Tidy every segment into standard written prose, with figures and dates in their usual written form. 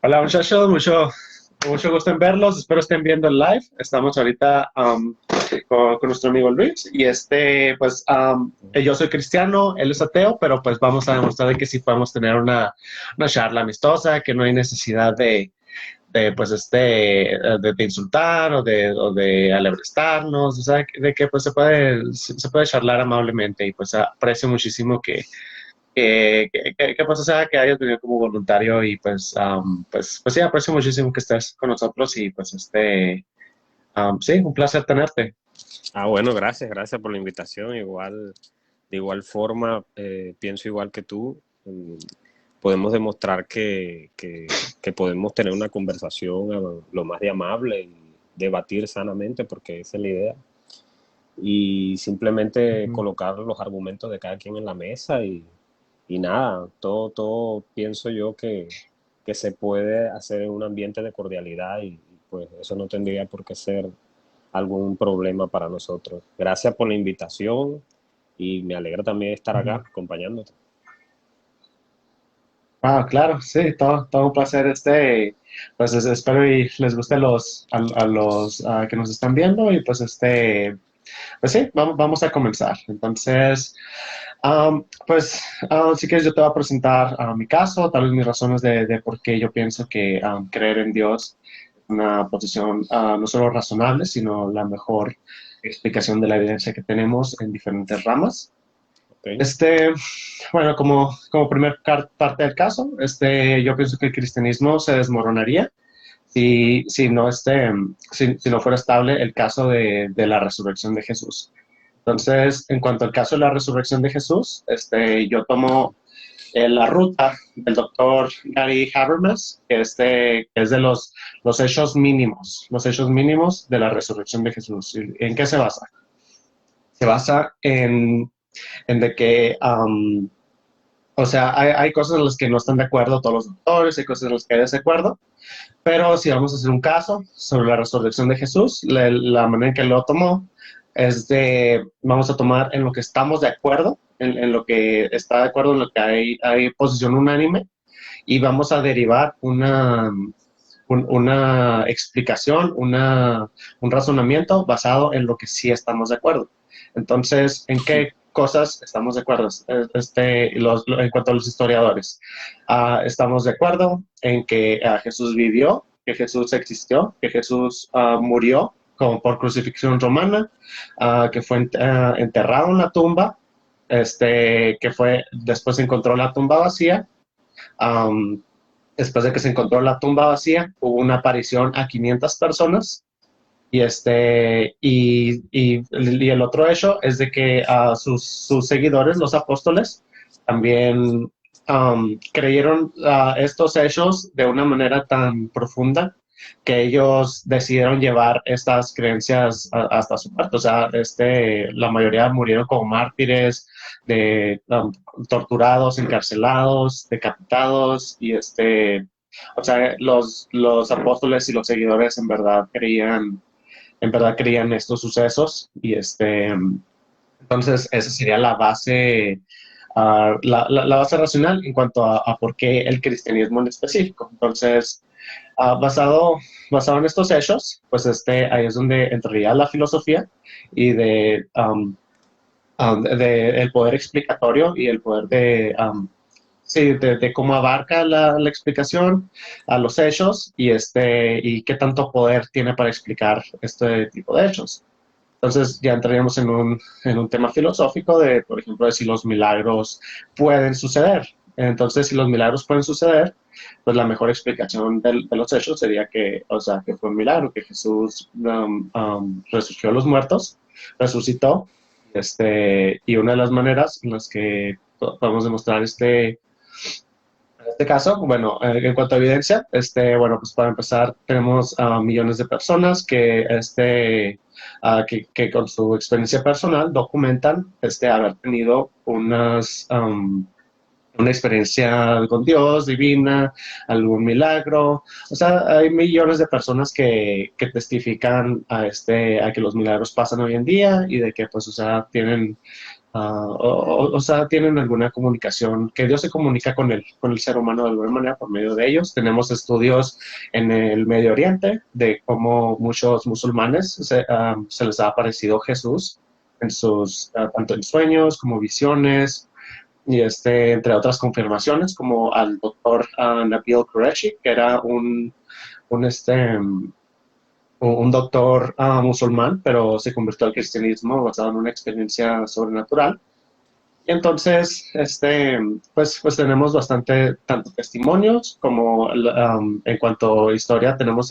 Hola muchachos, mucho gusto en verlos. Espero estén viendo el live. Estamos ahorita con nuestro amigo Luis y yo soy cristiano, él es ateo, pero pues vamos a demostrar de que sí podemos tener una charla amistosa, que no hay necesidad de insultar o de alebrestarnos, o sea, de que pues se puede charlar amablemente y pues aprecio muchísimo pues, o sea, que hayas venido como voluntario y pues sí, aprecio muchísimo que estés con nosotros y pues sí, un placer tenerte. Bueno, gracias por la invitación. De igual forma, pienso igual que tú. Podemos demostrar que podemos tener una conversación lo más de amable y debatir sanamente, porque esa es la idea. Y simplemente Ujú. colocar los argumentos de cada quien en la mesa y nada, todo pienso yo que se puede hacer en un ambiente de cordialidad y pues eso no tendría por qué ser algún problema para nosotros. Gracias por la invitación y me alegra también estar acá Ujú. acompañándote. Claro, sí, todo un placer. Pues espero y les guste a los que nos están viendo y pues sí, vamos a comenzar. Entonces, si quieres yo te voy a presentar mi caso, tal vez mis razones de por qué yo pienso que creer en Dios es una posición no solo razonable, sino la mejor explicación de la evidencia que tenemos en diferentes ramas. ¿Ok? Este, bueno, como parte del caso, yo pienso que el cristianismo se desmoronaría si no fuera estable el caso de la resurrección de Jesús. Entonces, en cuanto al caso de la resurrección de Jesús, yo tomo la ruta del doctor Gary Habermas, que es de los hechos mínimos de la resurrección de Jesús. ¿En qué se basa? Se basa en de que o sea, hay cosas en las que no están de acuerdo todos los doctores, hay cosas en las que hay desacuerdo, pero si vamos a hacer un caso sobre la resurrección de Jesús, la manera en que lo tomó vamos a tomar en lo que estamos de acuerdo, en lo que está de acuerdo, en lo que hay posición unánime, y vamos a derivar una explicación, un razonamiento basado en lo que sí estamos de acuerdo. Entonces, ¿en qué cosas estamos de acuerdo? En cuanto a los historiadores, estamos de acuerdo en que Jesús vivió, que Jesús existió, que Jesús murió como por crucifixión romana, que fue enterrado en la tumba, que después se encontró la tumba vacía. um, Después de que se encontró la tumba vacía, hubo una aparición a 500 personas y el otro hecho es de que sus seguidores, los apóstoles, también creyeron estos hechos de una manera tan profunda que ellos decidieron llevar estas creencias hasta su parte. O sea, la mayoría murieron como mártires, torturados, encarcelados, decapitados o sea, los apóstoles y los seguidores en verdad creían estos sucesos entonces esa sería la base, la base racional en cuanto a por qué el cristianismo en específico. Entonces, basado en estos hechos, pues ahí es donde entraría la filosofía y de el poder explicatorio y el poder sí, de cómo abarca la explicación a los hechos y qué tanto poder tiene para explicar este tipo de hechos. Entonces ya entraríamos en un tema filosófico por ejemplo, de si los milagros pueden suceder. Entonces, si los milagros pueden suceder, pues la mejor explicación de los hechos sería o sea, que fue un milagro, que Jesús resurgió a los muertos, resucitó, y una de las maneras en las que podemos demostrar en este caso, bueno, en cuanto a evidencia, bueno, pues para empezar, tenemos a millones de personas que con su experiencia personal documentan haber tenido una experiencia con Dios, divina, algún milagro. O sea, hay millones de personas que testifican a que los milagros pasan hoy en día y de que, pues, o sea, tienen o sea, tienen alguna comunicación, que Dios se comunica con el ser humano de alguna manera por medio de ellos. Tenemos estudios en el Medio Oriente de cómo muchos musulmanes se les ha aparecido Jesús en sus, tanto en sueños como visiones, y entre otras confirmaciones, como al doctor Nabil Qureshi, que era un doctor musulmán, pero se convirtió al cristianismo basado en una experiencia sobrenatural. Y entonces, pues tenemos bastante, tanto testimonios como en cuanto a historia, tenemos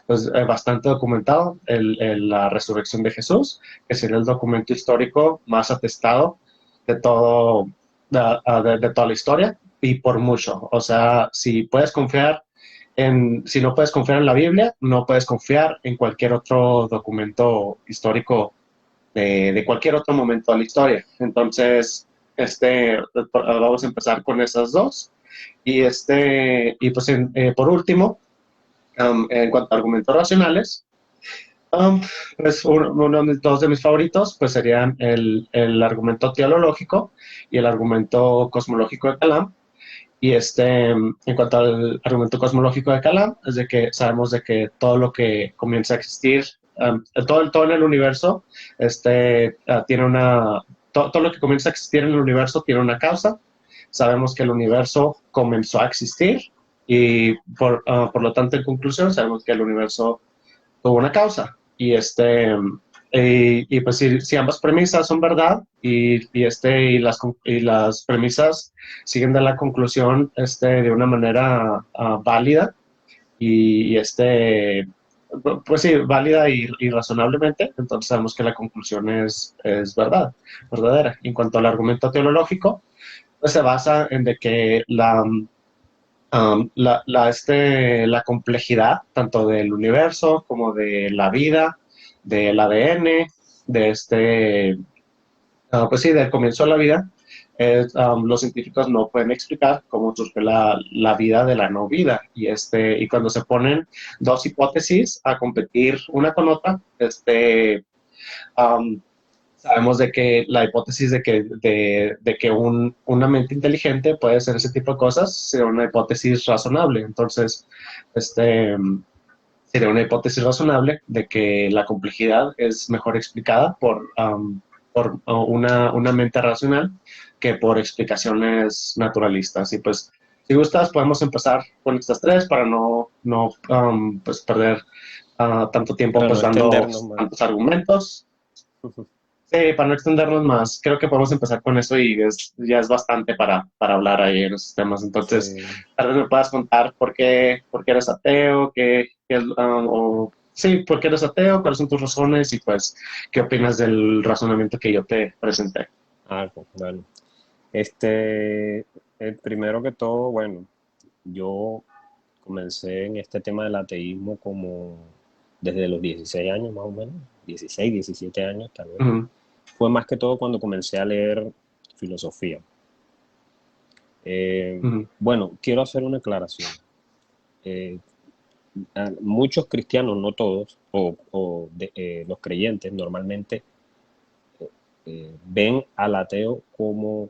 pues, bastante documentado la resurrección de Jesús, que sería el documento histórico más atestado de todo, de toda la historia, y por mucho. O sea, si no puedes confiar en la Biblia, no puedes confiar en cualquier otro documento histórico de cualquier otro momento de la historia. Entonces, vamos a empezar con esas dos. Y pues por último, en cuanto a argumentos racionales, um, pues uno de dos de mis favoritos pues serían el argumento teológico y el argumento cosmológico de Kalam. Y en cuanto al argumento cosmológico de Kalam, es de que sabemos de que todo lo que comienza a existir, todo en el universo, tiene todo lo que comienza a existir en el universo tiene una causa. Sabemos que el universo comenzó a existir y por lo tanto, en conclusión, sabemos que el universo tuvo una causa. Y pues si ambas premisas son verdad y las premisas siguen de la conclusión de una manera válida y, pues sí, válida y razonablemente, entonces sabemos que la conclusión es verdadera. En cuanto al argumento teológico, pues se basa en de que la complejidad tanto del universo como de la vida, del ADN, de pues sí, del comienzo de la vida, los científicos no pueden explicar cómo surgió la vida de la no vida. Y cuando se ponen dos hipótesis a competir una con otra, um, sabemos de que la hipótesis de que una mente inteligente puede hacer ese tipo de cosas sería una hipótesis razonable. Entonces, sería una hipótesis razonable de que la complejidad es mejor explicada por una mente racional que por explicaciones naturalistas. Y pues, si gustas, podemos empezar con estas tres para no pues perder tanto tiempo Para no pues dando extendernos más. tantos argumentos. Sí, para no extendernos más, creo que podemos empezar con eso y ya es bastante para hablar ahí en esos temas. Entonces, Sí. tal vez me puedas contar por qué eres ateo, sí, por qué eres ateo, cuáles son tus razones y pues qué opinas del razonamiento que yo te presenté. Algo, bueno. Primero que todo, bueno, yo comencé en este tema del ateísmo como desde los 16 años más o menos, 16, 17 años tal vez. Ujú, Fue más que todo cuando comencé a leer filosofía. ujú, Bueno, quiero hacer una aclaración. Eh, Muchos cristianos, no todos, los creyentes normalmente ven al ateo como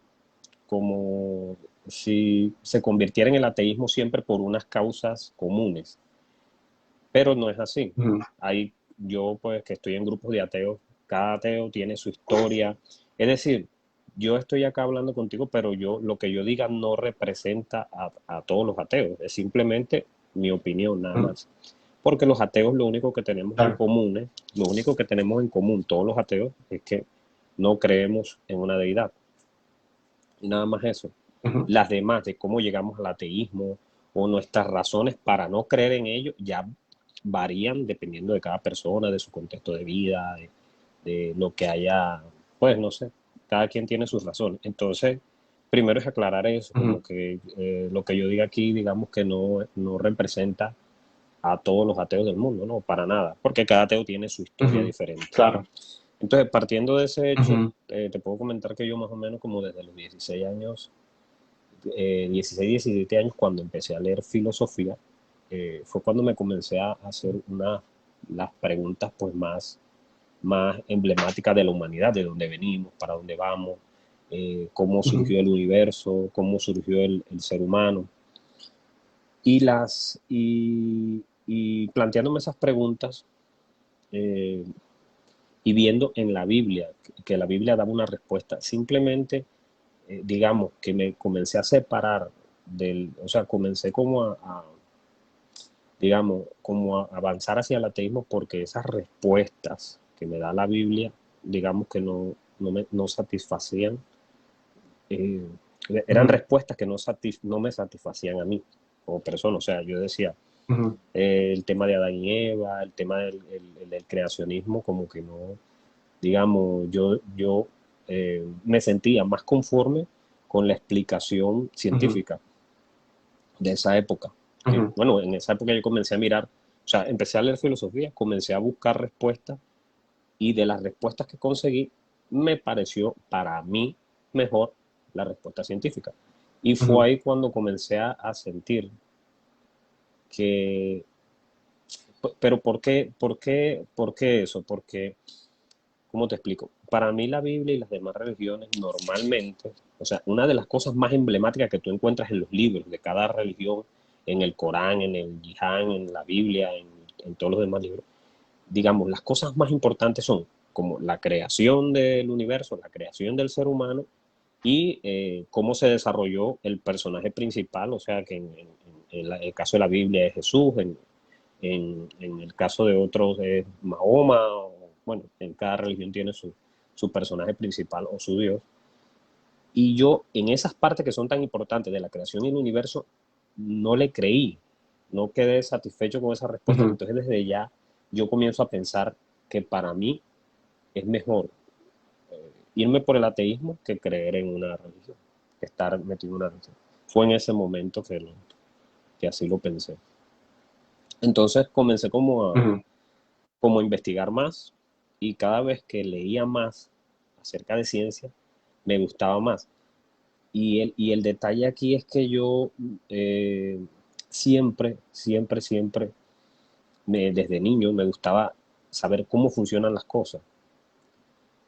si se convirtiera en el ateísmo siempre por unas causas comunes, pero no es así. ujú, Yo pues que estoy en grupos de ateos, cada ateo tiene su historia, es decir, yo estoy acá hablando contigo, pero lo que yo diga no representa a todos los ateos, es simplemente mi opinión nada ujú. más. Porque los ateos lo único que tenemos en Claro. común, lo único que tenemos en común todos los ateos es que no creemos en una deidad. Y nada más eso. Ujú, Las demás, de cómo llegamos al ateísmo o nuestras razones para no creer en ello, ya varían dependiendo de cada persona, de su contexto de vida, de lo que haya, pues no sé, cada quien tiene sus razones. Entonces, primero es aclarar eso, ujú, como que lo que yo diga aquí, digamos que no representa a todos los ateos del mundo, no, para nada, porque cada ateo tiene su historia ujú. diferente. Claro. Entonces, partiendo de ese hecho, Ujú, te puedo comentar que yo más o menos como desde los 16 años, 16, 17 años, cuando empecé a leer filosofía, fue cuando me comencé a hacer las preguntas pues más emblemáticas de la humanidad, de dónde venimos, para dónde vamos, cómo Ujú, surgió el universo, cómo surgió el ser humano. Y planteándome esas preguntas, eh, y viendo en la Biblia que la Biblia daba una respuesta, simplemente, digamos, que me comencé a separar o sea, comencé como digamos, como a avanzar hacia el ateísmo porque esas respuestas que me da la Biblia, digamos que no satisfacían, eh, eran ujú, respuestas que no me satisfacían a mí como persona. O sea, yo decía, ujú, el tema de Adán y Eva, el tema del creacionismo, como que no, digamos, yo me sentía más conforme con la explicación ujú, científica de esa época. Que, ujú, bueno, en esa época yo comencé a mirar, o sea, empecé a leer filosofía, comencé a buscar respuestas y de las respuestas que conseguí, me pareció para mí mejor la respuesta científica. Y fue ujú, ahí cuando comencé a sentir que, pero ¿por qué eso? Porque, ¿cómo te explico? Para mí la Biblia y las demás religiones normalmente, o sea, una de las cosas más emblemáticas que tú encuentras en los libros de cada religión, en el Corán, en el Yihán, en la Biblia, en todos los demás libros, digamos, las cosas más importantes son como la creación del universo, la creación del ser humano y cómo se desarrolló el personaje principal, o sea, que en el caso de la Biblia es Jesús, en el caso de otros es Mahoma, o, bueno, en cada religión tiene su personaje principal o su Dios. Y yo en esas partes que son tan importantes de la creación y el universo, no le creí, no quedé satisfecho con esa respuesta. ujú, Entonces desde ya yo comienzo a pensar que para mí es mejor irme por el ateísmo que creer en una religión, que estar metido en una religión. Fue en ese momento que así lo pensé. Entonces comencé ujú, como a investigar más y cada vez que leía más acerca de ciencia, me gustaba más. Y el detalle aquí es que yo siempre, desde niño me gustaba saber cómo funcionan las cosas.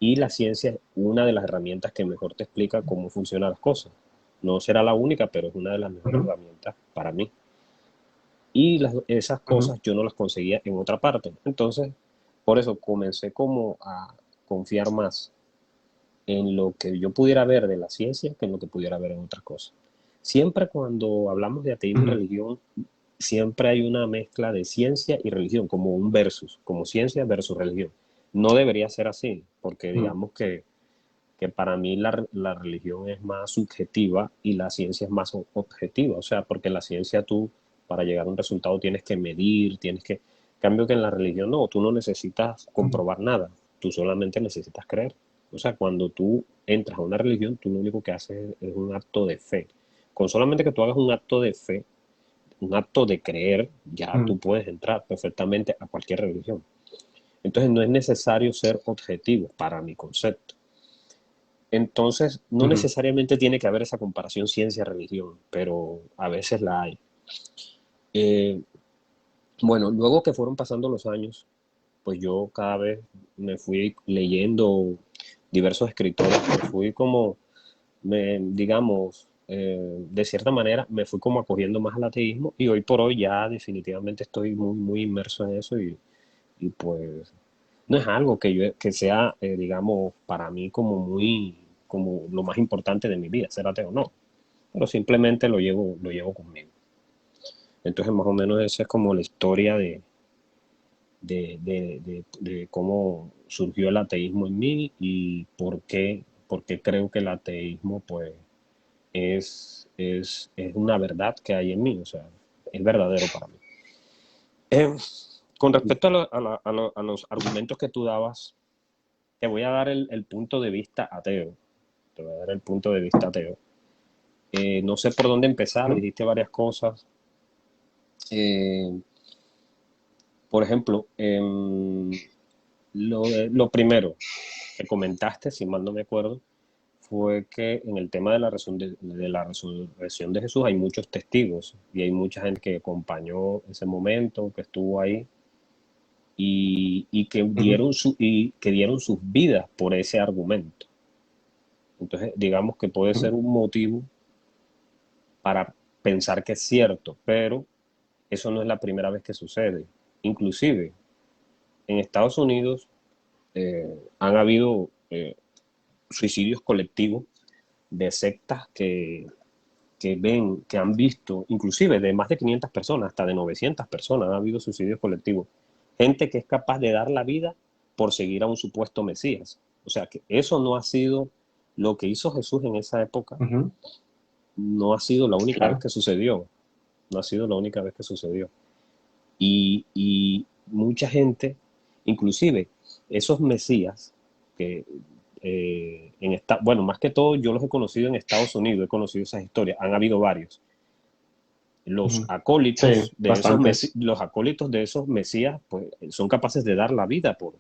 Y la ciencia es una de las herramientas que mejor te explica cómo funcionan las cosas. No será la única, pero es una de las mejores ujú, herramientas para mí. Y esas ujú, cosas yo no las conseguía en otra parte. Entonces, por eso comencé como a confiar más en lo que yo pudiera ver de la ciencia que en lo que pudiera ver en otras cosas. Siempre cuando hablamos de ateísmo y ujú, religión, siempre hay una mezcla de ciencia y religión, como un versus, como ciencia versus religión. No debería ser así, porque ujú, digamos que para mí la religión es más subjetiva y la ciencia es más objetiva. O sea, porque en la ciencia tú, para llegar a un resultado, tienes que medir, en cambio que en la religión no, tú no necesitas ujú, comprobar nada, tú solamente necesitas creer. O sea, cuando tú entras a una religión, tú lo único que haces es un acto de fe. Con solamente que tú hagas un acto de fe, un acto de creer, ya ujú, tú puedes entrar perfectamente a cualquier religión. Entonces no es necesario ser objetivo para mi concepto. Entonces, no ujú, necesariamente tiene que haber esa comparación ciencia-religión, pero a veces la hay. Eh, bueno, luego que fueron pasando los años, pues yo cada vez me fui leyendo diversos escritores, me fui como, digamos, de cierta manera, me fui como acogiendo más al ateísmo y hoy por hoy ya definitivamente estoy muy inmerso en eso y pues no es algo que sea, digamos, para mí como lo más importante de mi vida, ser ateo, no, pero simplemente lo llevo conmigo. Entonces, más o menos esa es como la historia de cómo surgió el ateísmo en mí y por qué creo que el ateísmo, pues, es una verdad que hay en mí, o sea, es verdadero para mí. Eh, con ujú, respecto a los argumentos que tú dabas, te voy a dar el punto de vista ateo. Te voy a dar el punto de vista ateo. No sé por dónde empezar, ujú, dijiste varias cosas. Eh, por ejemplo, lo primero que comentaste, si mal no me acuerdo, fue que en el tema de la resurrección de Jesús hay muchos testigos y hay mucha gente que acompañó ese momento, que estuvo ahí. y que ujú, dieron sus vidas por ese argumento. Entonces, digamos que puede ujú, ser un motivo para pensar que es cierto, pero eso no es la primera vez que sucede. Inclusive, en Estados Unidos han habido suicidios colectivos de sectas que han visto, inclusive de más de 500 personas, hasta de 900 personas, ha habido suicidios colectivos. Gente que es capaz de dar la vida por seguir a un supuesto Mesías. O sea que eso no ha sido lo que hizo Jesús en esa época, ujú, no ha sido la única vez claro. que sucedió. No ha sido la única vez que sucedió. Y mucha gente, inclusive esos Mesías, que bueno, más que todo yo los he conocido en Estados Unidos, he conocido esas historias, han habido varios. Los Ujú. Sí, acólitos de esos, bastantes. los acólitos de esos Mesías, pues son capaces de dar la vida por,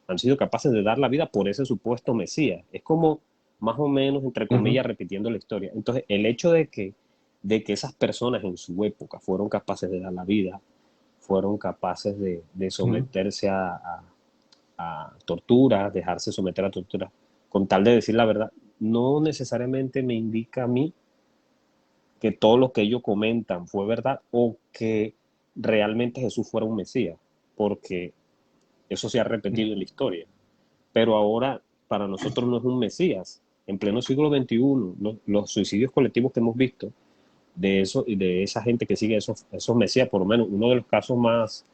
han sido capaces de dar la vida por ese supuesto Mesías. Es como más o menos, entre Ujú, comillas, repitiendo la historia. Entonces, el hecho de que esas personas en su época fueron capaces de dar la vida, fueron capaces de ujú, someterse a tortura, dejarse someter a tortura, con tal de decir la verdad, no necesariamente me indica a mí que todo lo que ellos comentan fue verdad o que realmente Jesús fuera un Mesías, porque eso se ha repetido en la historia. Pero ahora para nosotros no es un Mesías. En pleno siglo XXI, los suicidios colectivos que hemos visto de eso y de esa gente que sigue esos Mesías, por lo menos uno de los casos más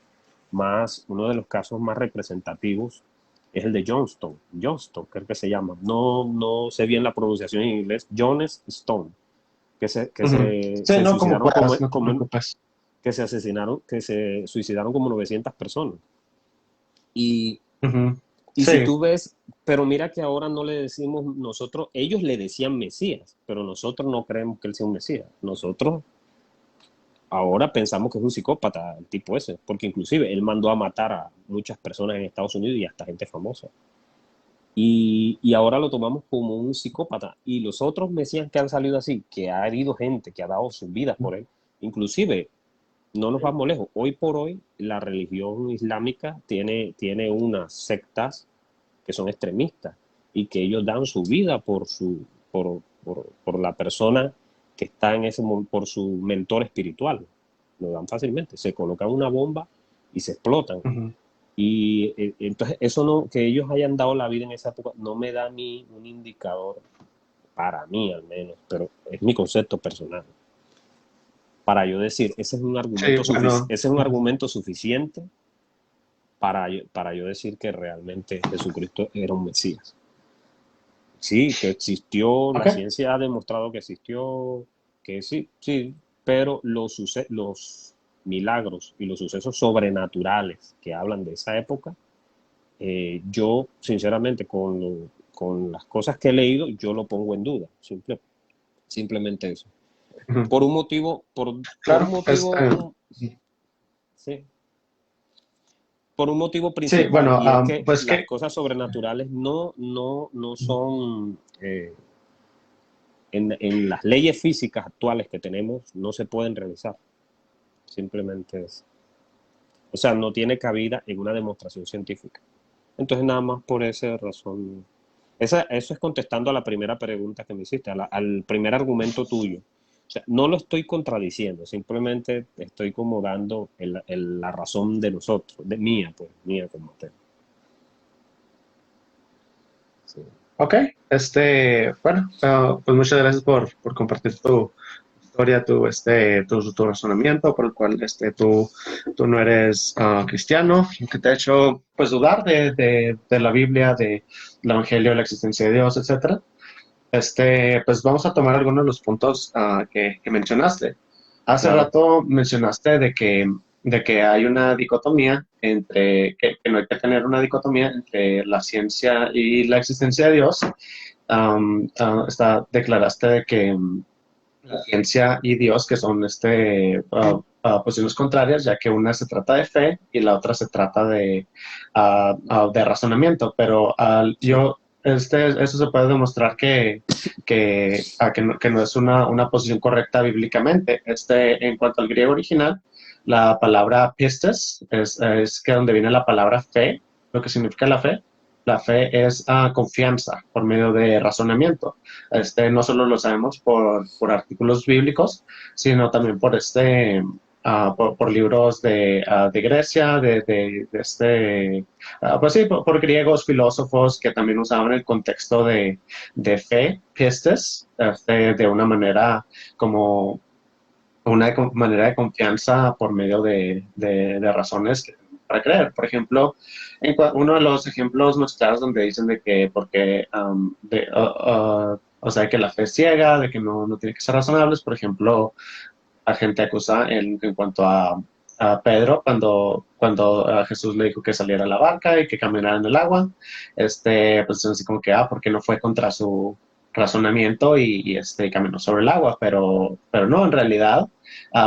representativos es el de Johnston, creo que se llama. No sé bien la pronunciación en inglés. Jones Stone, que se, que ujú. se, Sí, se no, como suicidaron puedas, no te preocupes. que se suicidaron como 900 personas. Y Ujú. Y si Sí, tú ves, pero mira que ahora no le decimos nosotros, ellos le decían Mesías, pero nosotros no creemos que él sea un Mesías. Nosotros ahora pensamos que es un psicópata el tipo ese, porque inclusive él mandó a matar a muchas personas en Estados Unidos y hasta gente famosa. Y ahora lo tomamos como un psicópata. Y los otros Mesías que han salido así, que ha herido gente, que ha dado sus vidas por él, inclusive no nos vamos lejos. Hoy por hoy la religión islámica tiene unas sectas que son extremistas y que ellos dan su vida por la persona que está en ese por su mentor espiritual. Lo dan fácilmente, se colocan una bomba y se explotan. ujú. Y entonces eso no, que ellos hayan dado la vida en esa época, no me da ni un indicador, para mí al menos, pero es mi concepto personal, para yo decir, Sí, ese bueno, es un ujú, argumento suficiente para yo decir que realmente Jesucristo era un Mesías. Sí, que existió, la ok. ciencia ha demostrado que existió, que sí, sí, pero los milagros y los sucesos sobrenaturales que hablan de esa época, yo sinceramente con las cosas que he leído, yo lo pongo en duda, simplemente eso. Ujú. Por un motivo, por un Claro, motivo, sí, por un motivo sí, principal, bueno, y es que pues las que, cosas sobrenaturales no son en las leyes físicas actuales que tenemos no se pueden realizar. Simplemente es. O sea, no tiene cabida en una demostración científica. Entonces, nada más por esa razón. Eso es contestando a la primera pregunta que me hiciste, al primer argumento tuyo. O sea, no lo estoy contradiciendo, simplemente estoy como dando la razón de nosotros, de mía, pues, mía como te. Sí. ok, bueno, pues muchas gracias por compartir tu historia, tu razonamiento, por el cual tú no eres cristiano, que te ha hecho pues dudar de la Biblia, del Evangelio, la existencia de Dios, etcétera. Pues vamos a tomar algunos de los puntos que mencionaste. Hace Claro. rato mencionaste de que hay una dicotomía que no hay que tener una dicotomía entre la ciencia y la existencia de Dios. Declaraste de que la ciencia y Dios, que son posiciones contrarias, ya que una se trata de fe y la otra se trata de razonamiento, pero Sí. eso se puede demostrar que no es una posición correcta bíblicamente. En cuanto al griego original, la palabra pistes es que donde viene la palabra fe, lo que significa la fe. La fe es confianza por medio de razonamiento. No solo lo sabemos por artículos bíblicos, sino también por por libros de Grecia, pues sí, por griegos, filósofos que también usaban el contexto de fe, pistes, de una manera como manera de confianza por medio de razones para creer. Por ejemplo, uno de los ejemplos más claros donde dicen de que porque, o sea, que la fe es ciega, de que no tiene que ser razonables, por ejemplo, la gente acusa en cuanto a Pedro cuando Jesús le dijo que saliera a la barca y que caminara en el agua, pues así como que, ¿por qué no fue contra su razonamiento y caminó sobre el agua? Pero no, en realidad,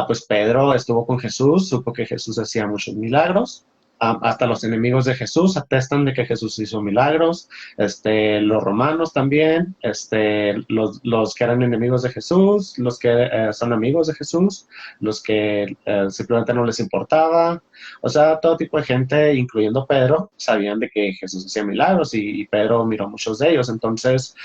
pues Pedro estuvo con Jesús, supo que Jesús hacía muchos milagros. Hasta los enemigos de Jesús atestan de que Jesús hizo milagros, los romanos también, los que eran enemigos de Jesús, los que son amigos de Jesús, los que simplemente no les importaba, o sea, todo tipo de gente, incluyendo Pedro, sabían de que Jesús hacía milagros y Pedro miró muchos de ellos. Entonces,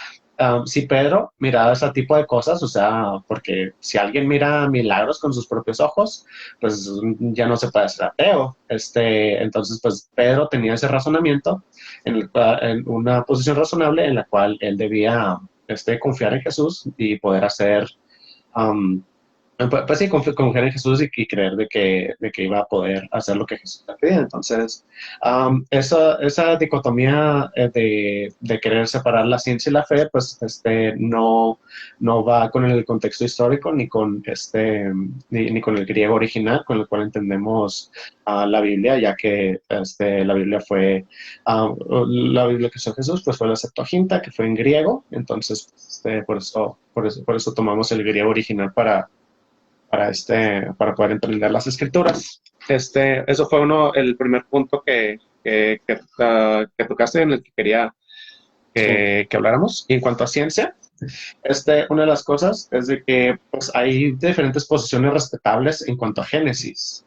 si Pedro miraba ese tipo de cosas, o sea, porque si alguien mira milagros con sus propios ojos, pues ya no se puede ser ateo. Entonces, pues Pedro tenía ese razonamiento en una posición razonable en la cual él debía confiar en Jesús y poder hacer um, pues sí, confiar en Jesús y creer de que iba a poder hacer lo que Jesús le pedía. Entonces, esa dicotomía de querer separar la ciencia y la fe, pues no va con el contexto histórico ni con el griego original con el cual entendemos la Biblia, ya que la Biblia la Biblia que usó Jesús, pues fue la Septuaginta, que fue en griego. Entonces, por eso tomamos el griego original para poder entender las escrituras. Eso fue el primer punto que tocaste en el que quería Sí. que habláramos. Y en cuanto a ciencia, una de las cosas es de que pues, hay diferentes posiciones respetables en cuanto a Génesis.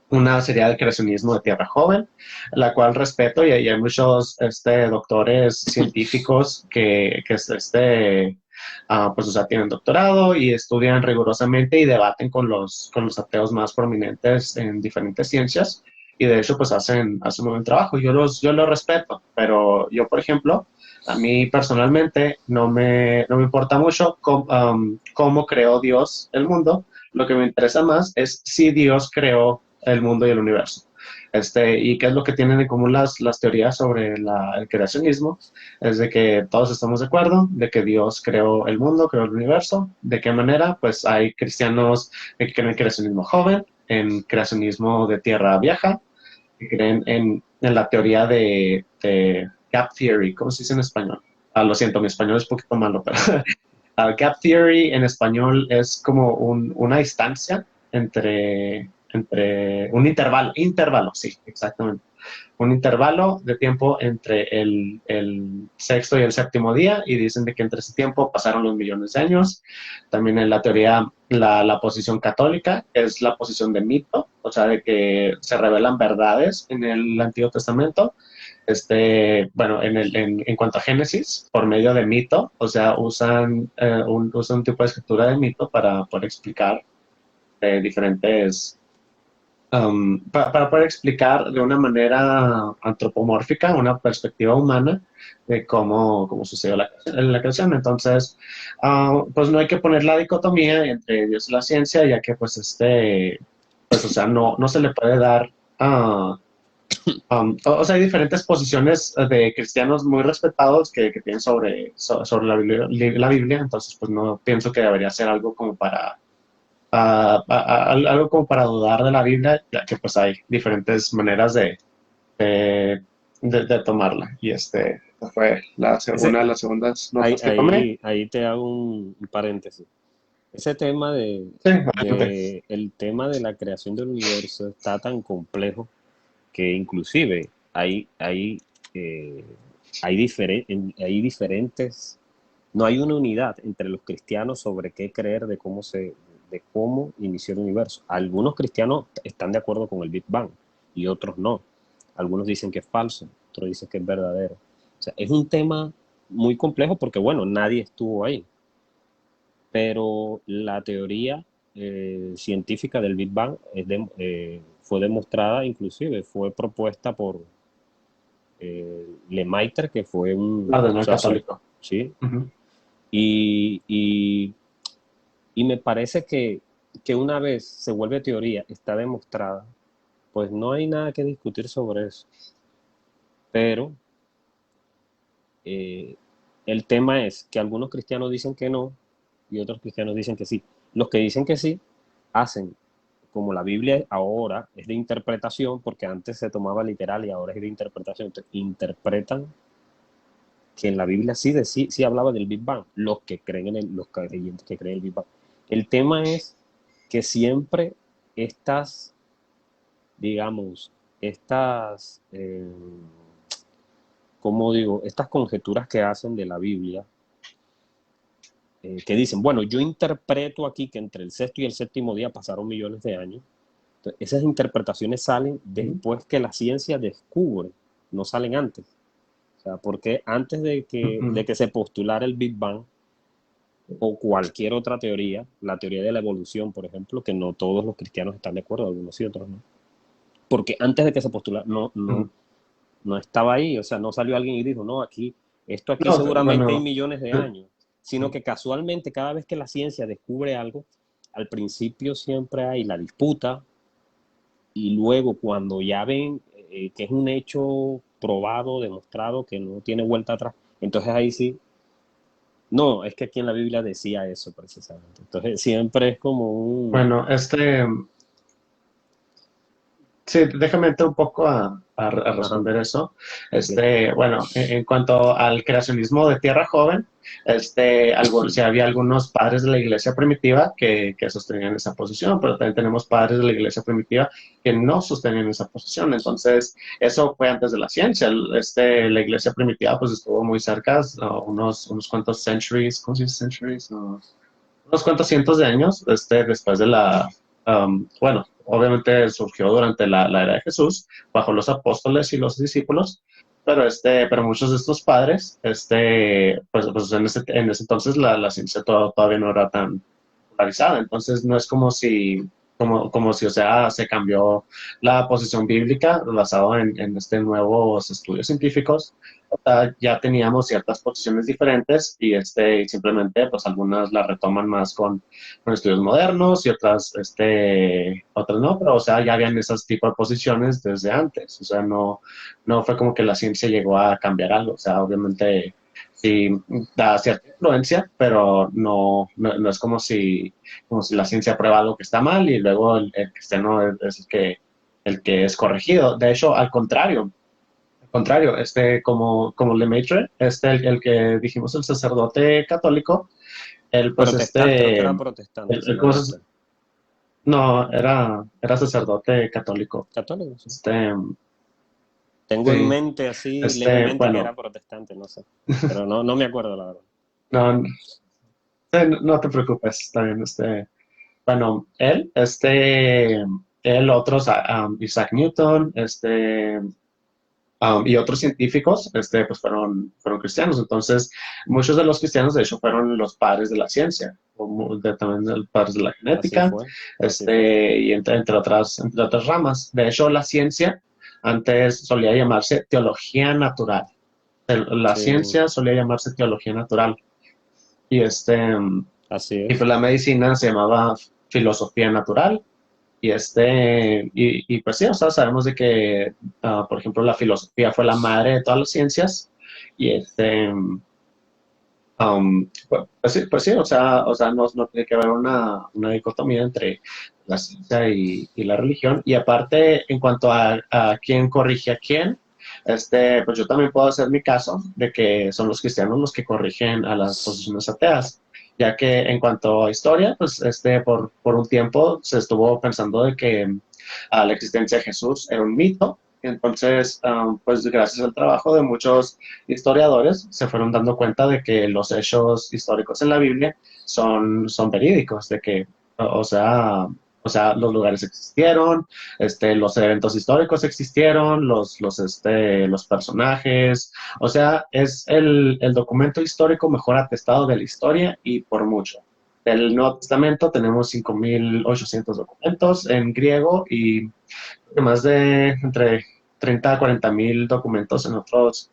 Una sería el creacionismo de tierra joven, la cual respeto y hay muchos doctores científicos que pues, o sea, tienen doctorado y estudian rigurosamente y debaten con los ateos más prominentes en diferentes ciencias y de hecho pues hacen un buen trabajo. Yo los respeto, pero yo, por ejemplo, a mí personalmente no me importa mucho cómo creó Dios el mundo. Lo que me interesa más es si Dios creó el mundo y el universo. ¿Y qué es lo que tienen en común las teorías sobre el creacionismo? Es de que todos estamos de acuerdo de que Dios creó el mundo, creó el universo. ¿De qué manera? Pues hay cristianos que creen en creacionismo joven, en creacionismo de tierra vieja, que creen en la teoría de gap theory. ¿Cómo se dice en español? Lo siento, mi español es un poquito malo, pero gap theory en español es como una distancia entre un intervalo, sí, exactamente. Un intervalo de tiempo entre el sexto y el séptimo día y dicen de que entre ese tiempo pasaron los millones de años. También en la teoría, la posición católica es la posición de mito, o sea, de que se revelan verdades en el Antiguo Testamento. Bueno, en cuanto a Génesis, por medio de mito, o sea, usan un tipo de escritura de mito para poder explicar diferentes para poder explicar de una manera antropomórfica, una perspectiva humana de cómo sucedió la creación. Entonces, pues no hay que poner la dicotomía entre Dios y la ciencia, ya que pues o sea, no se le puede dar, o sea, hay diferentes posiciones de cristianos muy respetados que tienen sobre la Biblia, entonces pues no pienso que debería ser algo como algo como para dudar de la Biblia, ya que pues hay diferentes maneras de tomarla. Y fue Ese, una de las segundas ahí, notas que tomé. ahí, ahí te hago un paréntesis. Ese tema Sí, adelante. el tema de la creación del universo está tan complejo que inclusive eh, hay diferentes, no hay una unidad entre los cristianos sobre qué creer de cómo de cómo inició el universo. Algunos cristianos están de acuerdo con el Big Bang y otros no. Algunos dicen que es falso, otros dicen que es verdadero. O sea, es un tema muy complejo porque, bueno, nadie estuvo ahí. Pero la teoría científica del Big Bang fue demostrada, inclusive fue propuesta por Lemaitre, que fue un Cardenal sacerdote, católico. ¿sí? Ujú. Y, y, y me parece que una vez se vuelve teoría, está demostrada, pues no hay nada que discutir sobre eso. Pero eh, el tema es que algunos cristianos dicen que no y otros cristianos dicen que sí. Los que dicen que sí hacen como la Biblia ahora es de interpretación, porque antes se tomaba literal y ahora es de interpretación. Entonces, interpretan que en la Biblia sí hablaba del Big Bang, los creyentes que creen en el Big Bang. El tema es que siempre estas, digamos, ¿cómo digo? Estas conjeturas que hacen de la Biblia, que dicen, bueno, yo interpreto aquí que entre el sexto y el séptimo día pasaron millones de años. Entonces, esas interpretaciones salen después que la ciencia descubre, no salen antes. O sea, porque antes de que se postulara el Big Bang o cualquier otra teoría, la teoría de la evolución, por ejemplo, que no todos los cristianos están de acuerdo, algunos sí, otros no. Porque antes de que se postulara, no estaba ahí, o sea, no salió alguien y dijo, no, esto aquí No, seguramente hay bueno, millones de años, sino que casualmente cada vez que la ciencia descubre algo, al principio siempre hay la disputa y luego cuando ya ven que es un hecho probado, demostrado, que no tiene vuelta atrás, entonces ahí sí, no, es que aquí en la Biblia decía eso precisamente. Entonces siempre es como un... bueno, sí, déjame entrar un poco a Ajá, responder eso. sí, Bueno, en cuanto al creacionismo de Tierra Joven, sí había algunos padres de la iglesia primitiva que sostenían esa posición, pero también tenemos padres de la iglesia primitiva que no sostenían esa posición. Entonces, eso fue antes de la ciencia. La iglesia primitiva pues estuvo muy cerca, ¿no? Unos cuantos centuries, ¿cómo se dice centuries? No, unos cuantos cientos de años después de bueno, obviamente surgió durante la era de Jesús, bajo los apóstoles y los discípulos, pero muchos de estos padres, pues en ese entonces la ciencia todavía no era tan polarizada, entonces no es como si, o sea, se cambió la posición bíblica basado en nuevos estudios científicos. O sea, ya teníamos ciertas posiciones diferentes y simplemente pues algunas las retoman más con estudios modernos y otras no, pero o sea, ya habían esos tipos de posiciones desde antes, o sea, no fue como que la ciencia llegó a cambiar algo, o sea, obviamente sí da cierta influencia, pero no es como si la ciencia prueba algo que está mal y luego el cristiano es el que es corregido. De hecho, al contrario, como Lemaitre, el que dijimos, el sacerdote católico, él pues protestante, creo que era protestante, si mal ¿cómo no estoy. no, era sacerdote católico. Católico, sí. Este, Tengo en sí, mente así levemente que era bueno, protestante, no sé. Pero no me acuerdo, la verdad. no, sí, no te preocupes, está bien, bueno, él, otros, Isaac Newton, y otros científicos, pues fueron cristianos. Entonces, muchos de los cristianos, de hecho, fueron los padres de la ciencia, también los padres de la Así genética, fue, así fue. y entre otras ramas. De hecho, la ciencia antes solía llamarse teología natural. La Sí, ciencia solía llamarse teología natural. Y, así y es. pues la medicina se llamaba filosofía natural. Pues sí, o sea, sabemos de que, por ejemplo, la filosofía fue la madre de todas las ciencias y pues sí, o sea, no tiene que haber una dicotomía entre la ciencia y la religión. Y aparte, en cuanto a quién corrige a quién, pues yo también puedo hacer mi caso de que son los cristianos los que corrigen a las posiciones ateas, ya que en cuanto a historia, pues por un tiempo se estuvo pensando de que la existencia de Jesús era un mito. Entonces, pues gracias al trabajo de muchos historiadores se fueron dando cuenta de que los hechos históricos en la Biblia son verídicos, de que o sea, los lugares existieron, los eventos históricos existieron, los personajes, o sea, es el documento histórico mejor atestado de la historia y por mucho. Del Nuevo Testamento tenemos 5.800 documentos en griego y más de entre 30 a 40.000 documentos en otros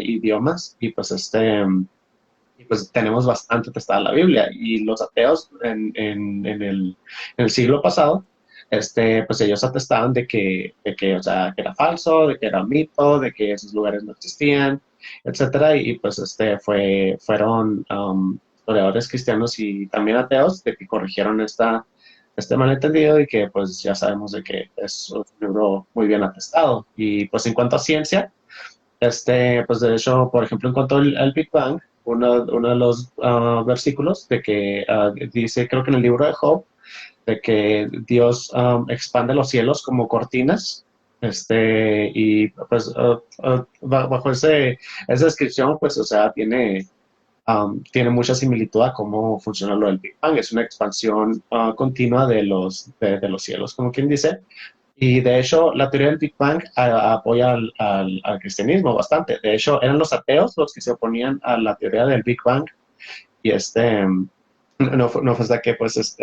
idiomas y pues tenemos bastante testada la Biblia y los ateos en el siglo pasado, pues ellos atestaban o sea, que era falso, de que era mito, de que esos lugares no existían, etcétera, y pues fueron historiadores cristianos y también ateos de que corrigieron este malentendido y que pues ya sabemos de que es un libro muy bien atestado. Y pues en cuanto a ciencia, pues de hecho, por ejemplo, en cuanto al Big Bang, uno de los versículos de que dice, creo que en el libro de Job, de que Dios expande los cielos como cortinas, y pues bajo esa descripción, pues, o sea, tiene mucha similitud a cómo funciona lo del Big Bang. Es una expansión continua de los cielos, como quien dice, y de hecho, la teoría del Big Bang apoya al cristianismo bastante. De hecho, eran los ateos los que se oponían a la teoría del Big Bang. Y no fue hasta que pues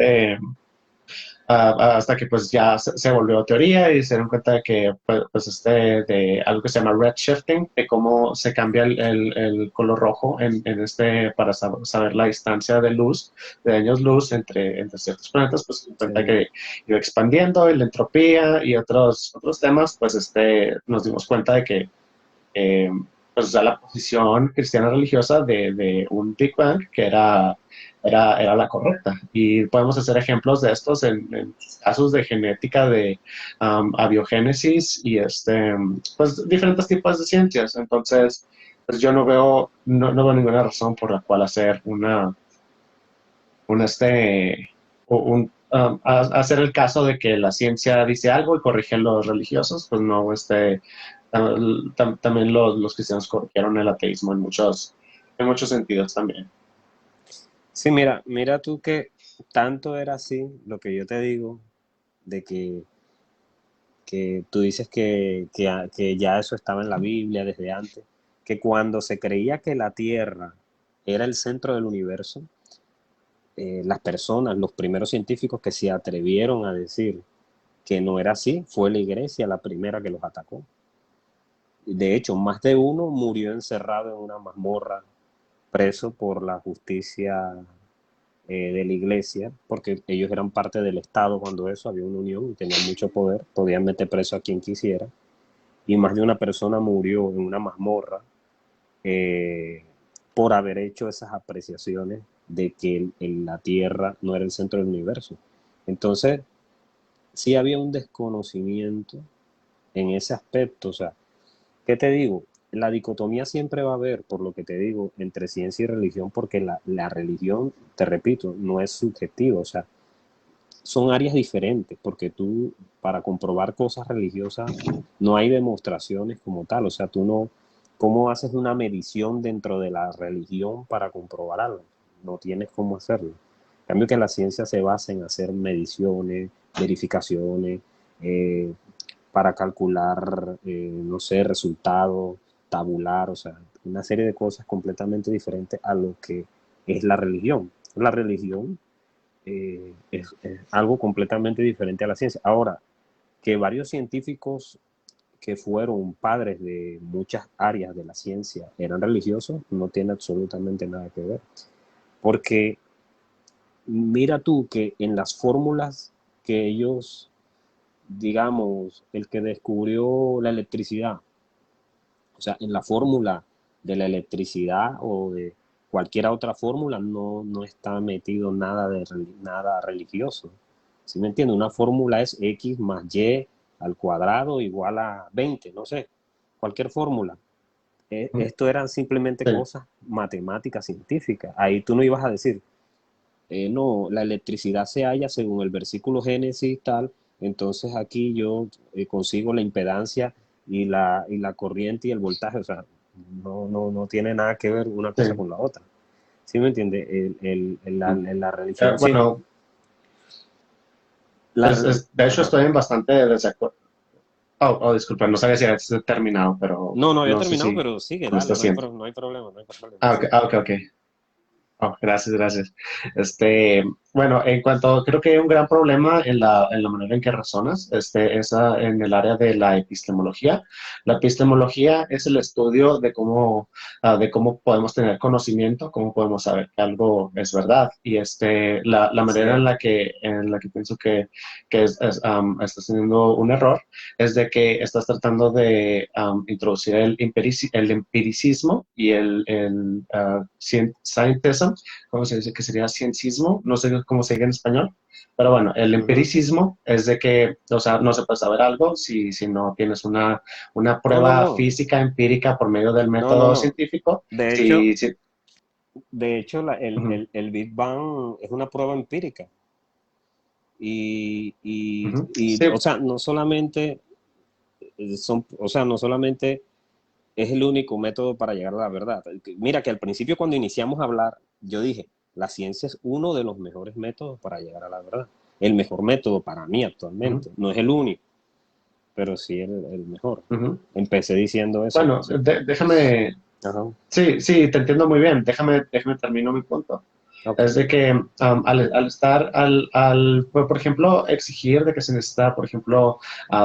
hasta que pues ya se volvió teoría y se dieron cuenta de que pues de algo que se llama redshifting, de cómo se cambia el color rojo para saber la distancia de luz, de años luz entre ciertos planetas, pues se dieron cuenta Sí. que iba expandiendo y la entropía y otros temas, pues nos dimos cuenta de que eh, pues, o sea, la posición cristiana religiosa de un Big Bang que era la correcta. Y podemos hacer ejemplos de estos en casos de genética, de abiogénesis y pues diferentes tipos de ciencias. Entonces, pues yo no veo ninguna razón por la cual hacer un hacer el caso de que la ciencia dice algo y corrige a los religiosos, pues no, también los cristianos corrigieron el ateísmo en muchos sentidos también. Sí, mira tú que tanto era así lo que yo te digo, de que tú dices que ya eso estaba en la Biblia desde antes, que cuando se creía que la Tierra era el centro del universo, las personas, los primeros científicos que se atrevieron a decir que no era así, fue la iglesia la primera que los atacó. De hecho, más de uno murió encerrado en una mazmorra, preso por la justicia de la iglesia, porque ellos eran parte del Estado cuando eso, había una unión y tenían mucho poder, podían meter preso a quien quisiera, y más de una persona murió en una mazmorra eh, por haber hecho esas apreciaciones de que la Tierra no era el centro del universo. Entonces, sí había un desconocimiento en ese aspecto, o sea, ¿qué te digo? La dicotomía siempre va a haber, por lo que te digo, entre ciencia y religión, porque la religión, te repito, no es subjetiva, o sea, son áreas diferentes, porque tú, para comprobar cosas religiosas, no hay demostraciones como tal, o sea, tú no, ¿cómo haces una medición dentro de la religión para comprobar algo? No tienes cómo hacerlo. En cambio que la ciencia se basa en hacer mediciones, verificaciones, eh, para calcular, no sé, resultados, tabular, o sea, una serie de cosas completamente diferentes a lo que es la religión. La religión es algo completamente diferente a la ciencia. Ahora, que varios científicos que fueron padres de muchas áreas de la ciencia eran religiosos, no tiene absolutamente nada que ver. Porque mira tú que en las fórmulas que ellos, digamos, el que descubrió la electricidad, o sea, en la fórmula de la electricidad o de cualquier otra fórmula no está metido nada religioso. ¿Sí me entiende? Una fórmula es X más Y al cuadrado igual a 20, no sé, cualquier fórmula. Esto eran simplemente Sí. cosas matemáticas, científicas. Ahí tú no ibas a decir, no, la electricidad se halla según el versículo Génesis tal, entonces aquí yo consigo la impedancia y la corriente y el voltaje, o sea, no tiene nada que ver una cosa Sí. con la otra. ¿Sí me entiende? La religión sí. Bueno, La, De hecho, ajá. estoy en bastante desacuerdo. Disculpa, no sabía si habías terminado, pero No, no había no sé terminado, si pero sigue, me dale, está haciendo. no hay problema, no hay problema, sigue. Ok, ok. Oh, gracias, gracias. Bueno, en cuanto, creo que hay un gran problema en la manera en que razonas, en el área de la epistemología. La epistemología es el estudio de cómo podemos tener conocimiento, cómo podemos saber que algo es verdad. Y la manera en Cierto. la que pienso que estás teniendo un error es de que estás tratando de introducir el empiricismo y scientism, ¿cómo se dice? Que sería ciencismo, no sé cómo se dice en español, pero bueno, el Ujú. empiricismo es de que, o sea, no se puede saber algo si no tienes una No, no, prueba no, física, empírica por medio del no, no, método no. científico. De hecho, Si, si, el, ujú, el Big Bang es una prueba empírica. ujú. Sí, O sea, no solamente o sea, no solamente es el único método para llegar a la verdad. Mira que al principio cuando iniciamos a hablar, yo dije, la ciencia es uno de los mejores métodos para llegar a la verdad. El mejor método para mí ujú, actualmente. No es el único, pero sí el mejor. ujú. Empecé diciendo eso. Bueno, Sí. déjame, Ajá. sí, te entiendo muy bien. Déjame termino mi punto. Ok. Es de que al estar, pues, por ejemplo, exigir de que se necesita, por ejemplo,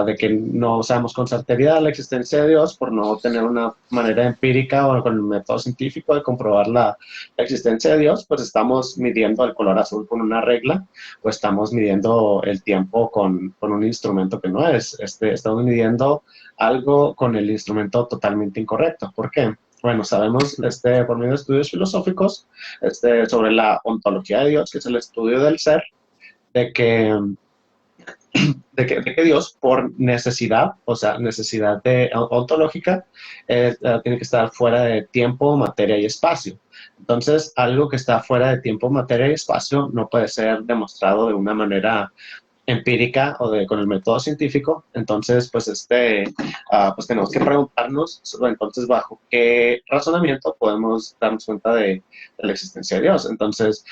de que no sabemos con certeza la existencia de Dios por no tener una manera empírica o con el método científico de comprobar la existencia de Dios, pues estamos midiendo el color azul con una regla o estamos midiendo el tiempo con un instrumento que no es. Estamos midiendo algo con el instrumento totalmente incorrecto. ¿Por qué? Bueno, sabemos por medio de estudios filosóficos sobre la ontología de Dios, que es el estudio del ser, de que, de que Dios, por necesidad, o sea, necesidad ontológica, tiene que estar fuera de tiempo, materia y espacio. Entonces, algo que está fuera de tiempo, materia y espacio no puede ser demostrado de una manera empírica con el método científico. Entonces, pues tenemos que preguntarnos entonces bajo qué razonamiento podemos darnos cuenta de la existencia de Dios. Entonces,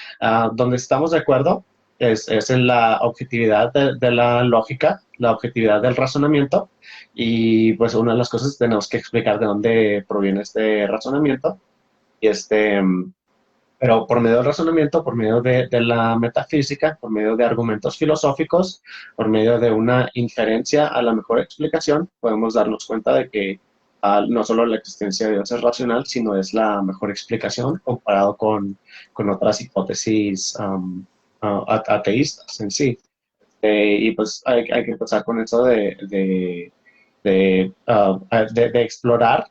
donde estamos de acuerdo es en la objetividad de la lógica, la objetividad del razonamiento, y pues una de las cosas tenemos que explicar de dónde proviene este razonamiento. Y pero por medio del razonamiento, por medio de la metafísica, por medio de argumentos filosóficos, por medio de una inferencia a la mejor explicación, podemos darnos cuenta de que no solo la existencia de Dios es racional, sino es la mejor explicación comparado con otras hipótesis ateístas en sí. Y pues hay que empezar con eso de explorar